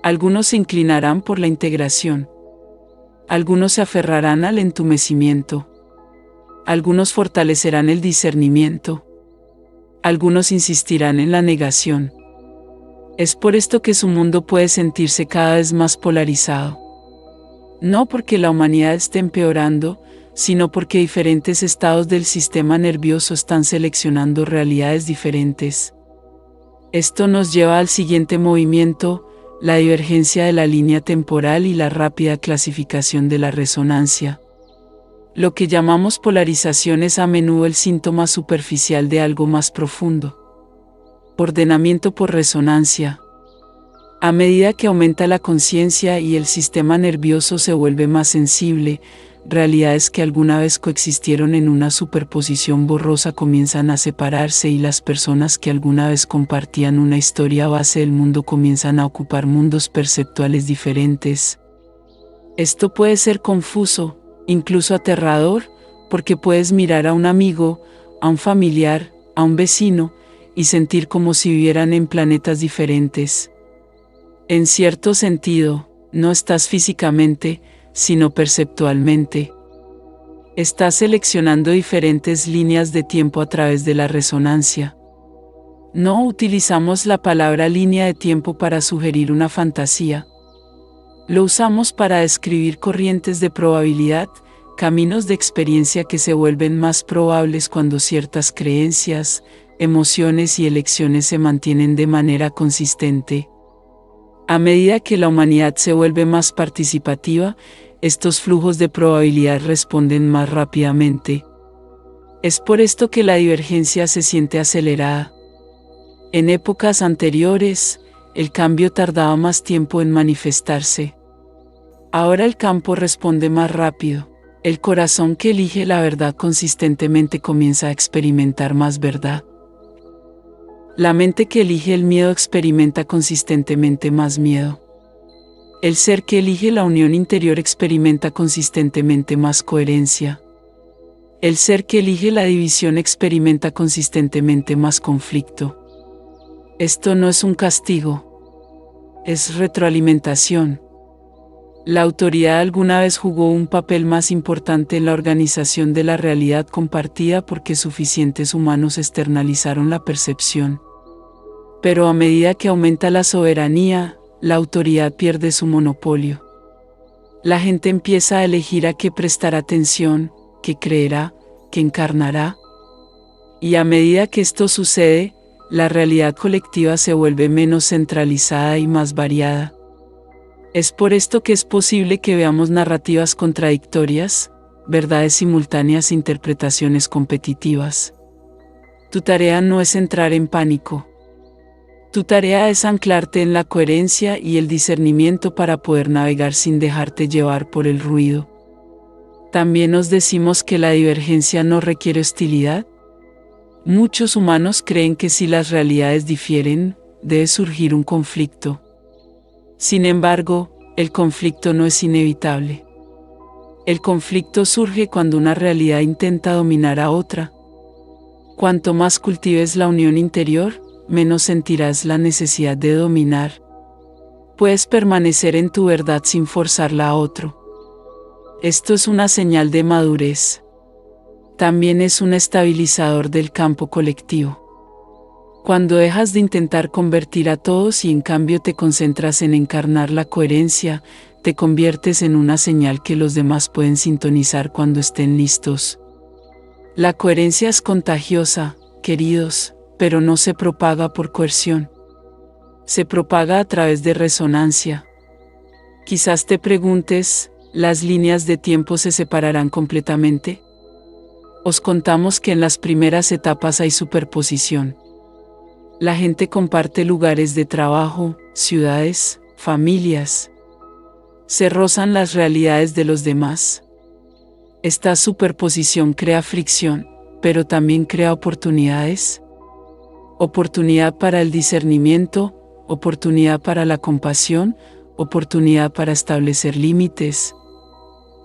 Algunos se inclinarán por la integración. Algunos se aferrarán al entumecimiento. Algunos fortalecerán el discernimiento. Algunos insistirán en la negación. Es por esto que su mundo puede sentirse cada vez más polarizado. No porque la humanidad esté empeorando, sino porque diferentes estados del sistema nervioso están seleccionando realidades diferentes. Esto nos lleva al siguiente movimiento, la divergencia de la línea temporal y la rápida clasificación de la resonancia. Lo que llamamos polarización es a menudo el síntoma superficial de algo más profundo. Ordenamiento por resonancia. A medida que aumenta la conciencia y el sistema nervioso se vuelve más sensible, realidades que alguna vez coexistieron en una superposición borrosa comienzan a separarse y las personas que alguna vez compartían una historia base del mundo comienzan a ocupar mundos perceptuales diferentes. Esto puede ser confuso, incluso aterrador, porque puedes mirar a un amigo, a un familiar, a un vecino, y sentir como si vivieran en planetas diferentes. En cierto sentido, no estás físicamente, sino perceptualmente. Estás seleccionando diferentes líneas de tiempo a través de la resonancia. No utilizamos la palabra línea de tiempo para sugerir una fantasía. Lo usamos para describir corrientes de probabilidad, caminos de experiencia que se vuelven más probables cuando ciertas creencias, emociones y elecciones se mantienen de manera consistente. A medida que la humanidad se vuelve más participativa, estos flujos de probabilidad responden más rápidamente. Es por esto que la divergencia se siente acelerada. En épocas anteriores, el cambio tardaba más tiempo en manifestarse. Ahora el campo responde más rápido. El corazón que elige la verdad consistentemente comienza a experimentar más verdad. La mente que elige el miedo experimenta consistentemente más miedo. El ser que elige la unión interior experimenta consistentemente más coherencia. El ser que elige la división experimenta consistentemente más conflicto. Esto no es un castigo. Es retroalimentación. La autoridad alguna vez jugó un papel más importante en la organización de la realidad compartida porque suficientes humanos externalizaron la percepción. Pero a medida que aumenta la soberanía, la autoridad pierde su monopolio. La gente empieza a elegir a qué prestar atención, qué creerá, qué encarnará. Y a medida que esto sucede, la realidad colectiva se vuelve menos centralizada y más variada. Es por esto que es posible que veamos narrativas contradictorias, verdades simultáneas e interpretaciones competitivas. Tu tarea no es entrar en pánico. Tu tarea es anclarte en la coherencia y el discernimiento para poder navegar sin dejarte llevar por el ruido. También nos decimos que la divergencia no requiere hostilidad. Muchos humanos creen que si las realidades difieren, debe surgir un conflicto. Sin embargo, el conflicto no es inevitable. El conflicto surge cuando una realidad intenta dominar a otra. Cuanto más cultives la unión interior, menos sentirás la necesidad de dominar. Puedes permanecer en tu verdad sin forzarla a otro. Esto es una señal de madurez. También es un estabilizador del campo colectivo. Cuando dejas de intentar convertir a todos y en cambio te concentras en encarnar la coherencia, te conviertes en una señal que los demás pueden sintonizar cuando estén listos. La coherencia es contagiosa, queridos, pero no se propaga por coerción. Se propaga a través de resonancia. Quizás te preguntes, ¿las líneas de tiempo se separarán completamente? Os contamos que en las primeras etapas hay superposición. La gente comparte lugares de trabajo, ciudades, familias. Se rozan las realidades de los demás. Esta superposición crea fricción, pero también crea oportunidades. Oportunidad para el discernimiento, oportunidad para la compasión, oportunidad para establecer límites.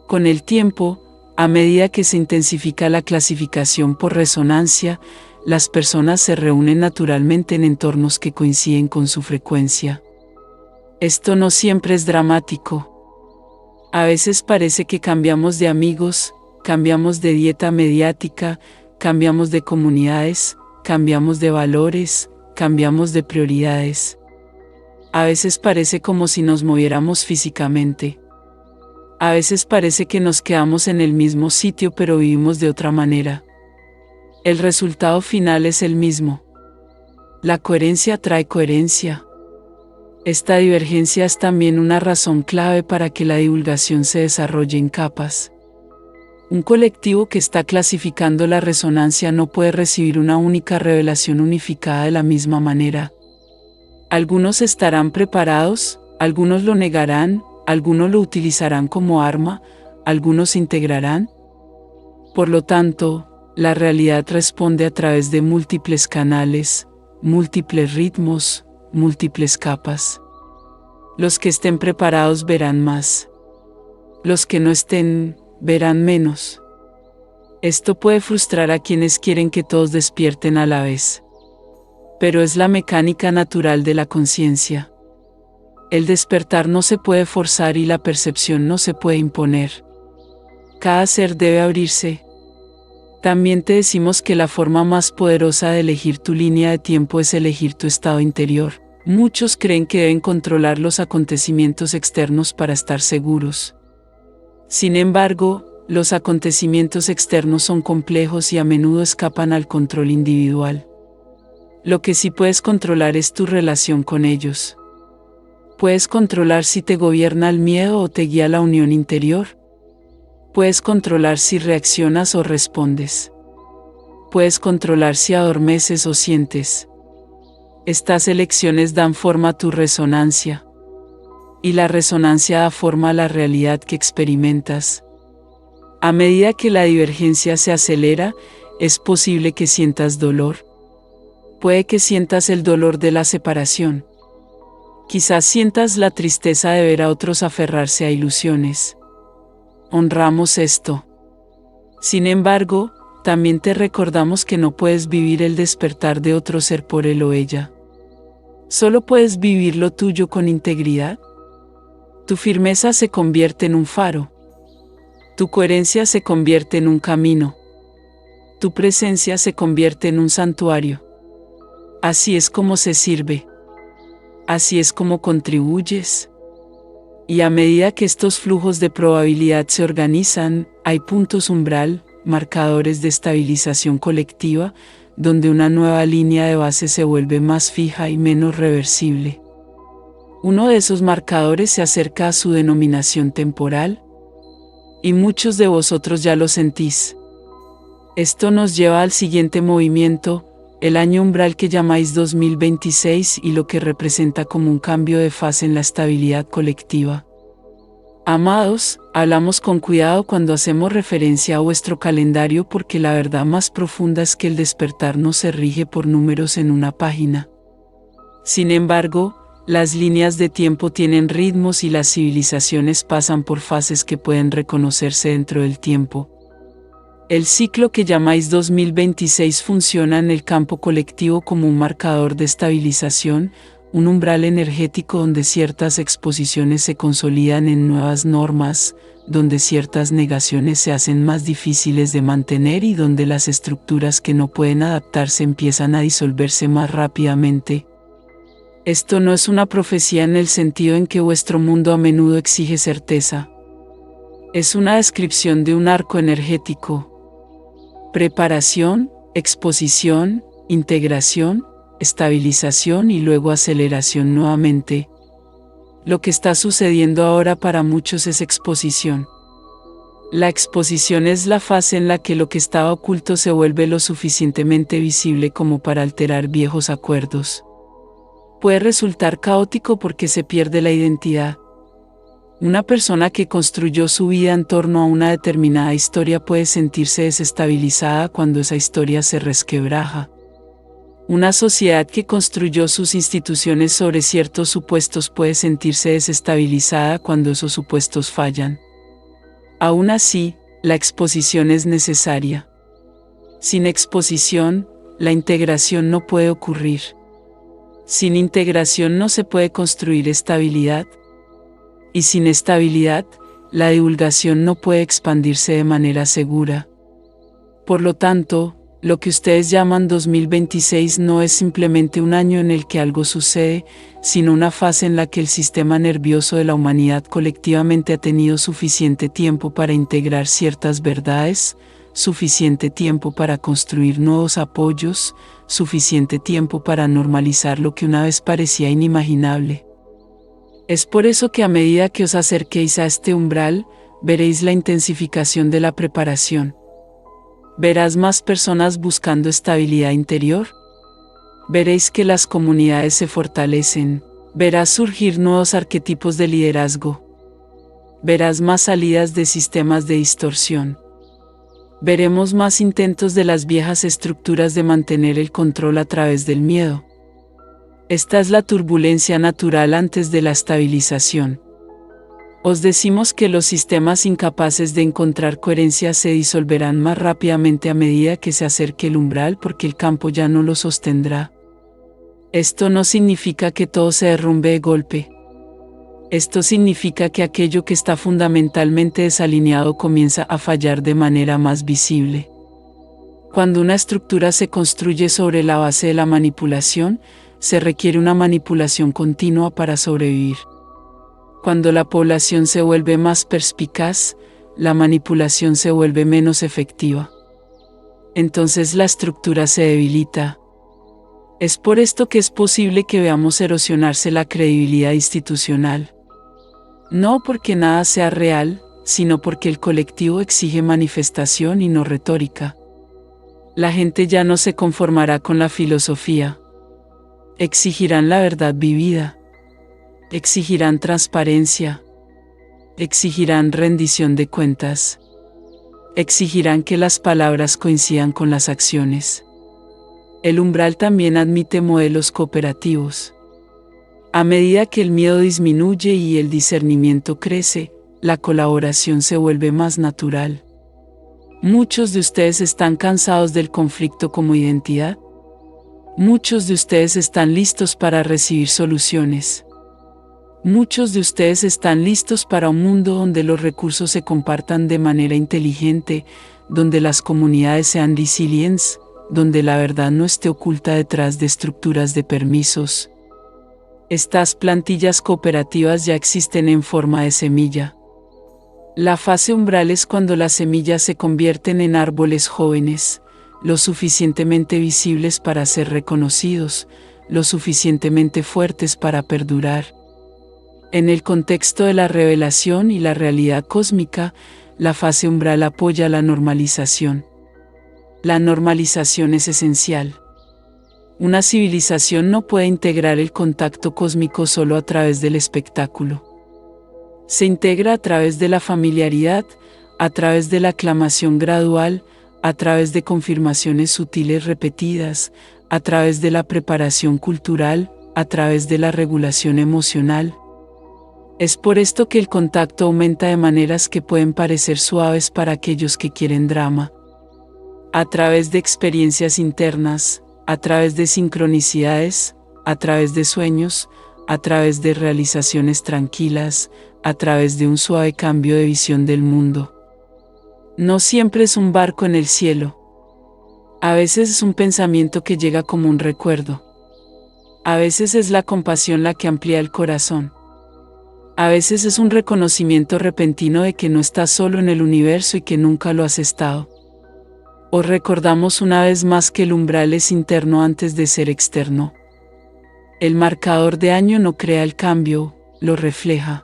Con el tiempo, a medida que se intensifica la clasificación por resonancia, las personas se reúnen naturalmente en entornos que coinciden con su frecuencia. Esto no siempre es dramático. A veces parece que cambiamos de amigos, cambiamos de dieta mediática, cambiamos de comunidades, cambiamos de valores, cambiamos de prioridades. A veces parece como si nos moviéramos físicamente. A veces parece que nos quedamos en el mismo sitio pero vivimos de otra manera. El resultado final es el mismo. La coherencia trae coherencia. Esta divergencia es también una razón clave para que la divulgación se desarrolle en capas. Un colectivo que está clasificando la resonancia no puede recibir una única revelación unificada de la misma manera. Algunos estarán preparados, algunos lo negarán, algunos lo utilizarán como arma, algunos integrarán. Por lo tanto, la realidad responde a través de múltiples canales, múltiples ritmos, múltiples capas. Los que estén preparados verán más. Los que no estén, verán menos. Esto puede frustrar a quienes quieren que todos despierten a la vez. Pero es la mecánica natural de la conciencia. El despertar no se puede forzar y la percepción no se puede imponer. Cada ser debe abrirse. También te decimos que la forma más poderosa de elegir tu línea de tiempo es elegir tu estado interior. Muchos creen que deben controlar los acontecimientos externos para estar seguros. Sin embargo, los acontecimientos externos son complejos y a menudo escapan al control individual. Lo que sí puedes controlar es tu relación con ellos. Puedes controlar si te gobierna el miedo o te guía la unión interior. Puedes controlar si reaccionas o respondes. Puedes controlar si adormeces o sientes. Estas elecciones dan forma a tu resonancia. Y la resonancia da forma a la realidad que experimentas. A medida que la divergencia se acelera, es posible que sientas dolor. Puede que sientas el dolor de la separación. Quizás sientas la tristeza de ver a otros aferrarse a ilusiones. Honramos esto. Sin embargo, también te recordamos que no puedes vivir el despertar de otro ser por él o ella. ¿Solo puedes vivir lo tuyo con integridad? Tu firmeza se convierte en un faro. Tu coherencia se convierte en un camino. Tu presencia se convierte en un santuario. Así es como se sirve. Así es como contribuyes. Y a medida que estos flujos de probabilidad se organizan, hay puntos umbral, marcadores de estabilización colectiva, donde una nueva línea de base se vuelve más fija y menos reversible. Uno de esos marcadores se acerca a su denominación temporal, y muchos de vosotros ya lo sentís. Esto nos lleva al siguiente movimiento, el año umbral que llamáis 2026 y lo que representa como un cambio de fase en la estabilidad colectiva. Amados, hablamos con cuidado cuando hacemos referencia a vuestro calendario porque la verdad más profunda es que el despertar no se rige por números en una página. Sin embargo, las líneas de tiempo tienen ritmos y las civilizaciones pasan por fases que pueden reconocerse dentro del tiempo. El ciclo que llamáis 2026 funciona en el campo colectivo como un marcador de estabilización, un umbral energético donde ciertas exposiciones se consolidan en nuevas normas, donde ciertas negaciones se hacen más difíciles de mantener y donde las estructuras que no pueden adaptarse empiezan a disolverse más rápidamente. Esto no es una profecía en el sentido en que vuestro mundo a menudo exige certeza. Es una descripción de un arco energético. Preparación, exposición, integración, estabilización y luego aceleración nuevamente. Lo que está sucediendo ahora para muchos es exposición. La exposición es la fase en la que lo que estaba oculto se vuelve lo suficientemente visible como para alterar viejos acuerdos. Puede resultar caótico porque se pierde la identidad. Una persona que construyó su vida en torno a una determinada historia puede sentirse desestabilizada cuando esa historia se resquebraja. Una sociedad que construyó sus instituciones sobre ciertos supuestos puede sentirse desestabilizada cuando esos supuestos fallan. Aún así, la exposición es necesaria. Sin exposición, la integración no puede ocurrir. Sin integración no se puede construir estabilidad. Y sin estabilidad, la divulgación no puede expandirse de manera segura. Por lo tanto, lo que ustedes llaman 2026 no es simplemente un año en el que algo sucede, sino una fase en la que el sistema nervioso de la humanidad colectivamente ha tenido suficiente tiempo para integrar ciertas verdades, suficiente tiempo para construir nuevos apoyos, suficiente tiempo para normalizar lo que una vez parecía inimaginable. Es por eso que a medida que os acerquéis a este umbral, veréis la intensificación de la preparación. Verás más personas buscando estabilidad interior. Veréis que las comunidades se fortalecen. Verás surgir nuevos arquetipos de liderazgo. Verás más salidas de sistemas de distorsión. Veremos más intentos de las viejas estructuras de mantener el control a través del miedo. Esta es la turbulencia natural antes de la estabilización. Os decimos que los sistemas incapaces de encontrar coherencia se disolverán más rápidamente a medida que se acerque el umbral porque el campo ya no lo sostendrá. Esto no significa que todo se derrumbe de golpe. Esto significa que aquello que está fundamentalmente desalineado comienza a fallar de manera más visible. Cuando una estructura se construye sobre la base de la manipulación, se requiere una manipulación continua para sobrevivir. Cuando la población se vuelve más perspicaz, la manipulación se vuelve menos efectiva. Entonces la estructura se debilita. Es por esto que es posible que veamos erosionarse la credibilidad institucional. No porque nada sea real, sino porque el colectivo exige manifestación y no retórica. La gente ya no se conformará con la filosofía. Exigirán la verdad vivida. Exigirán transparencia. Exigirán rendición de cuentas. Exigirán que las palabras coincidan con las acciones. El umbral también admite modelos cooperativos. A medida que el miedo disminuye y el discernimiento crece, la colaboración se vuelve más natural. Muchos de ustedes están cansados del conflicto como identidad. Muchos de ustedes están listos para recibir soluciones. Muchos de ustedes están listos para un mundo donde los recursos se compartan de manera inteligente, donde las comunidades sean resilientes, donde la verdad no esté oculta detrás de estructuras de permisos. Estas plantillas cooperativas ya existen en forma de semilla. La fase umbral es cuando las semillas se convierten en árboles jóvenes, lo suficientemente visibles para ser reconocidos, lo suficientemente fuertes para perdurar. En el contexto de la revelación y la realidad cósmica, la fase umbral apoya la normalización. La normalización es esencial. Una civilización no puede integrar el contacto cósmico solo a través del espectáculo. Se integra a través de la familiaridad, a través de la aclamación gradual, a través de confirmaciones sutiles repetidas, a través de la preparación cultural, a través de la regulación emocional. Es por esto que el contacto aumenta de maneras que pueden parecer suaves para aquellos que quieren drama. A través de experiencias internas, a través de sincronicidades, a través de sueños, a través de realizaciones tranquilas, a través de un suave cambio de visión del mundo. No siempre es un barco en el cielo. A veces es un pensamiento que llega como un recuerdo. A veces es la compasión la que amplía el corazón. A veces es un reconocimiento repentino de que no estás solo en el universo y que nunca lo has estado. O recordamos una vez más que el umbral es interno antes de ser externo. El marcador de año no crea el cambio, lo refleja.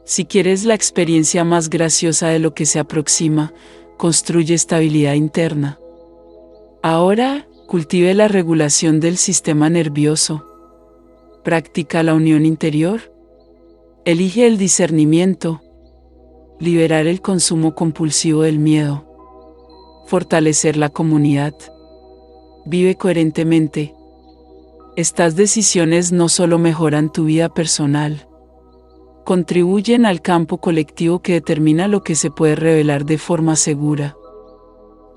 Si quieres la experiencia más graciosa de lo que se aproxima, construye estabilidad interna. Ahora, cultive la regulación del sistema nervioso. Practica la unión interior. Elige el discernimiento. Liberar el consumo compulsivo del miedo. Fortalecer la comunidad. Vive coherentemente. Estas decisiones no solo mejoran tu vida personal, contribuyen al campo colectivo que determina lo que se puede revelar de forma segura.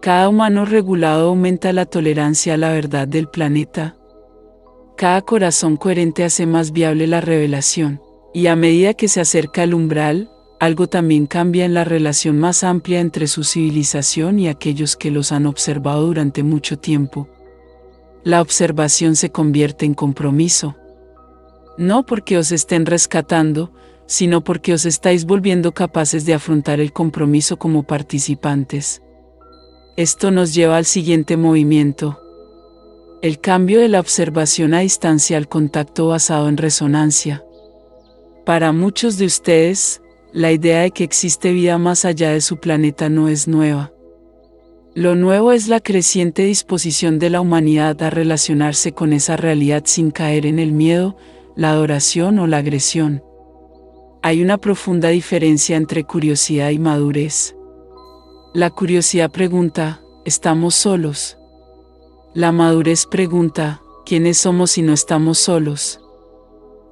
Cada humano regulado aumenta la tolerancia a la verdad del planeta. Cada corazón coherente hace más viable la revelación, y a medida que se acerca el umbral, algo también cambia en la relación más amplia entre su civilización y aquellos que los han observado durante mucho tiempo. La observación se convierte en compromiso. No porque os estén rescatando, sino porque os estáis volviendo capaces de afrontar el compromiso como participantes. Esto nos lleva al siguiente movimiento. El cambio de la observación a distancia al contacto basado en resonancia. Para muchos de ustedes, la idea de que existe vida más allá de su planeta no es nueva. Lo nuevo es la creciente disposición de la humanidad a relacionarse con esa realidad sin caer en el miedo, la adoración o la agresión. Hay una profunda diferencia entre curiosidad y madurez. La curiosidad pregunta, ¿estamos solos? La madurez pregunta, ¿quiénes somos si no estamos solos?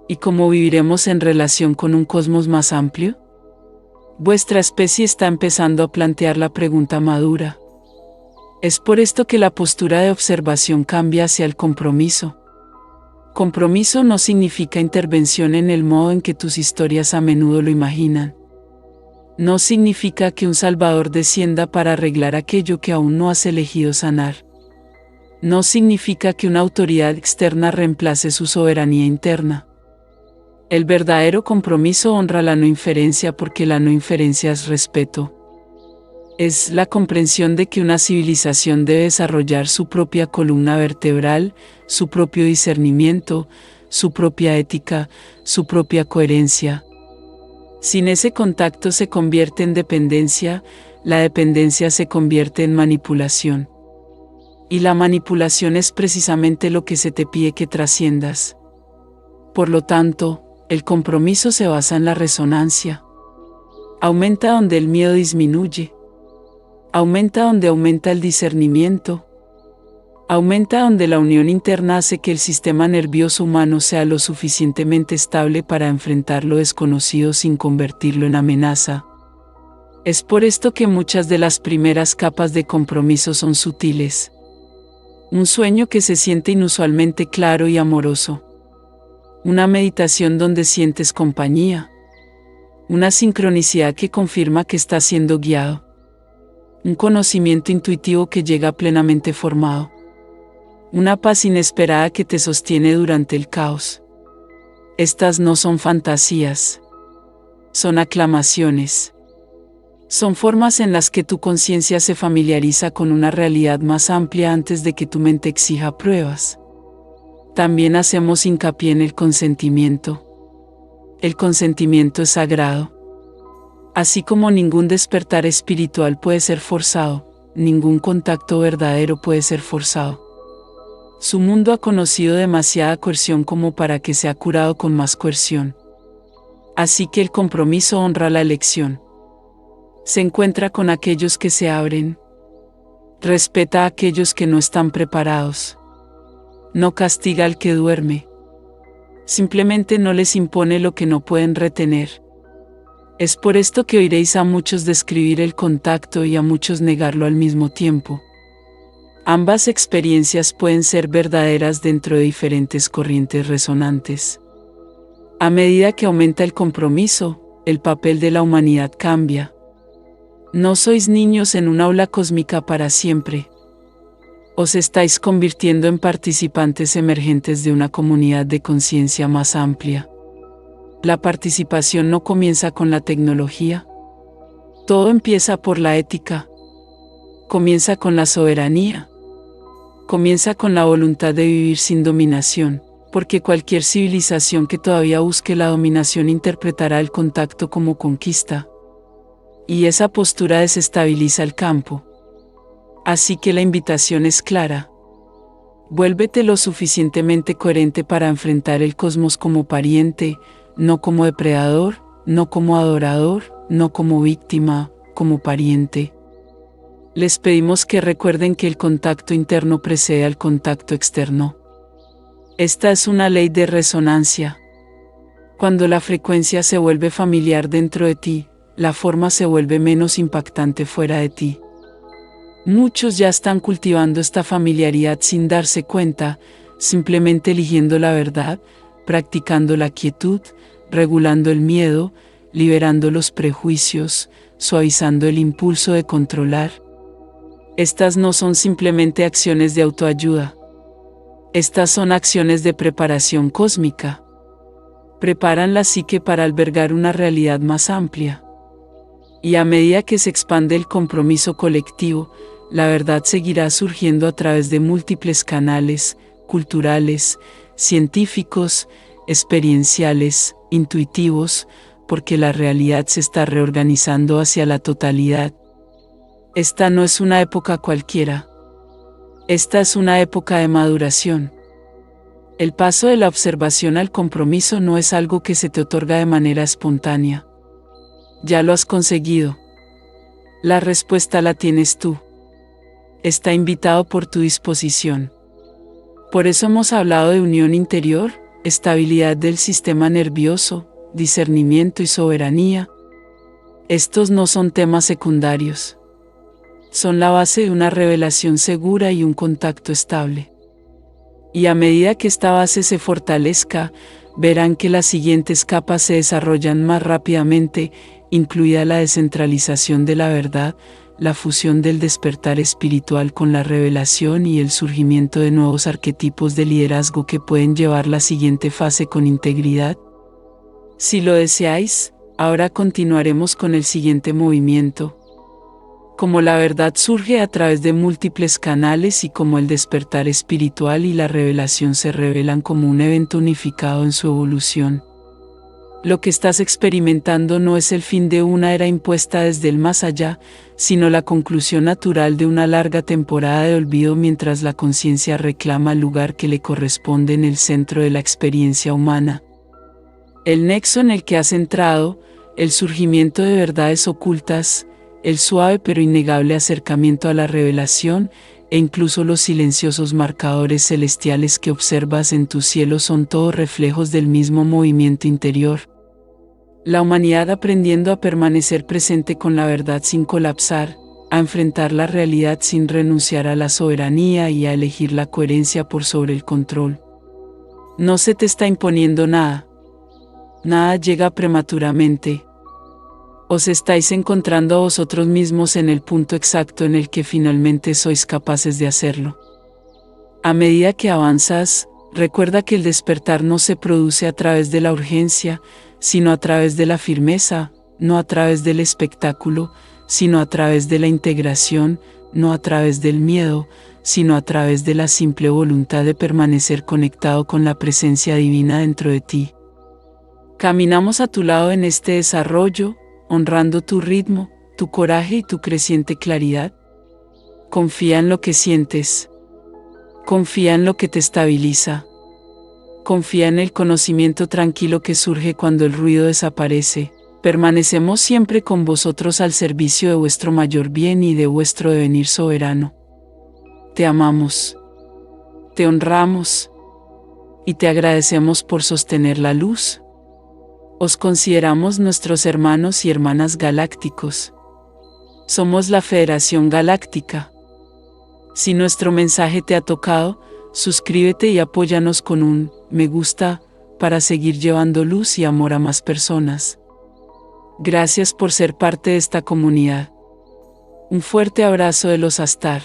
¿Y cómo viviremos en relación con un cosmos más amplio? Vuestra especie está empezando a plantear la pregunta madura. Es por esto que la postura de observación cambia hacia el compromiso. Compromiso no significa intervención en el modo en que tus historias a menudo lo imaginan. No significa que un Salvador descienda para arreglar aquello que aún no has elegido sanar. No significa que una autoridad externa reemplace su soberanía interna. El verdadero compromiso honra la no inferencia porque la no inferencia es respeto. Es la comprensión de que una civilización debe desarrollar su propia columna vertebral, su propio discernimiento, su propia ética, su propia coherencia. Sin ese contacto se convierte en dependencia, la dependencia se convierte en manipulación. Y la manipulación es precisamente lo que se te pide que trasciendas. Por lo tanto, el compromiso se basa en la resonancia. Aumenta donde el miedo disminuye. Aumenta donde aumenta el discernimiento. Aumenta donde la unión interna hace que el sistema nervioso humano sea lo suficientemente estable para enfrentar lo desconocido sin convertirlo en amenaza. Es por esto que muchas de las primeras capas de compromiso son sutiles. Un sueño que se siente inusualmente claro y amoroso. Una meditación donde sientes compañía. Una sincronicidad que confirma que estás siendo guiado. Un conocimiento intuitivo que llega plenamente formado. Una paz inesperada que te sostiene durante el caos. Estas no son fantasías. Son aclamaciones. Son formas en las que tu conciencia se familiariza con una realidad más amplia antes de que tu mente exija pruebas. También hacemos hincapié en el consentimiento. El consentimiento es sagrado. Así como ningún despertar espiritual puede ser forzado, ningún contacto verdadero puede ser forzado. Su mundo ha conocido demasiada coerción como para que sea curado con más coerción. Así que el compromiso honra la elección. Se encuentra con aquellos que se abren. Respeta a aquellos que no están preparados. No castiga al que duerme. Simplemente no les impone lo que no pueden retener. Es por esto que oiréis a muchos describir el contacto y a muchos negarlo al mismo tiempo. Ambas experiencias pueden ser verdaderas dentro de diferentes corrientes resonantes. A medida que aumenta el compromiso, el papel de la humanidad cambia. No sois niños en un aula cósmica para siempre. Os estáis convirtiendo en participantes emergentes de una comunidad de conciencia más amplia. La participación no comienza con la tecnología. Todo empieza por la ética. Comienza con la soberanía. Comienza con la voluntad de vivir sin dominación, porque cualquier civilización que todavía busque la dominación interpretará el contacto como conquista. Y esa postura desestabiliza el campo. Así que la invitación es clara. Vuélvete lo suficientemente coherente para enfrentar el cosmos como pariente, no como depredador, no como adorador, no como víctima, como pariente. Les pedimos que recuerden que el contacto interno precede al contacto externo. Esta es una ley de resonancia. Cuando la frecuencia se vuelve familiar dentro de ti, la forma se vuelve menos impactante fuera de ti. Muchos ya están cultivando esta familiaridad sin darse cuenta, simplemente eligiendo la verdad, practicando la quietud, regulando el miedo, liberando los prejuicios, suavizando el impulso de controlar. Estas no son simplemente acciones de autoayuda. Estas son acciones de preparación cósmica. Preparan la psique para albergar una realidad más amplia. Y a medida que se expande el compromiso colectivo, la verdad seguirá surgiendo a través de múltiples canales, culturales, científicos, experienciales, intuitivos, porque la realidad se está reorganizando hacia la totalidad. Esta no es una época cualquiera. Esta es una época de maduración. El paso de la observación al compromiso no es algo que se te otorga de manera espontánea. Ya lo has conseguido. La respuesta la tienes tú. Está invitado por tu disposición. Por eso hemos hablado de unión interior, estabilidad del sistema nervioso, discernimiento y soberanía. Estos no son temas secundarios. Son la base de una revelación segura y un contacto estable. Y a medida que esta base se fortalezca, verán que las siguientes capas se desarrollan más rápidamente, incluida la descentralización de la verdad, la fusión del despertar espiritual con la revelación y el surgimiento de nuevos arquetipos de liderazgo que pueden llevar la siguiente fase con integridad. Si lo deseáis, ahora continuaremos con el siguiente movimiento. Como la verdad surge a través de múltiples canales y como el despertar espiritual y la revelación se revelan como un evento unificado en su evolución. Lo que estás experimentando no es el fin de una era impuesta desde el más allá, sino la conclusión natural de una larga temporada de olvido mientras la conciencia reclama el lugar que le corresponde en el centro de la experiencia humana. El nexo en el que has entrado, el surgimiento de verdades ocultas, el suave pero innegable acercamiento a la revelación, e incluso los silenciosos marcadores celestiales que observas en tu cielo son todos reflejos del mismo movimiento interior. La humanidad aprendiendo a permanecer presente con la verdad sin colapsar, a enfrentar la realidad sin renunciar a la soberanía y a elegir la coherencia por sobre el control. No se te está imponiendo nada. Nada llega prematuramente. Os estáis encontrando a vosotros mismos en el punto exacto en el que finalmente sois capaces de hacerlo. A medida que avanzas, recuerda que el despertar no se produce a través de la urgencia, sino a través de la firmeza, no a través del espectáculo, sino a través de la integración, no a través del miedo, sino a través de la simple voluntad de permanecer conectado con la presencia divina dentro de ti. Caminamos a tu lado en este desarrollo, honrando tu ritmo, tu coraje y tu creciente claridad. Confía en lo que sientes. Confía en lo que te estabiliza. Confía en el conocimiento tranquilo que surge cuando el ruido desaparece. Permanecemos siempre con vosotros al servicio de vuestro mayor bien y de vuestro devenir soberano. Te amamos. Te honramos. Y te agradecemos por sostener la luz. Os consideramos nuestros hermanos y hermanas galácticos. Somos la Federación Galáctica. Si nuestro mensaje te ha tocado, suscríbete y apóyanos con un me gusta para seguir llevando luz y amor a más personas. Gracias por ser parte de esta comunidad. Un fuerte abrazo de los Astar.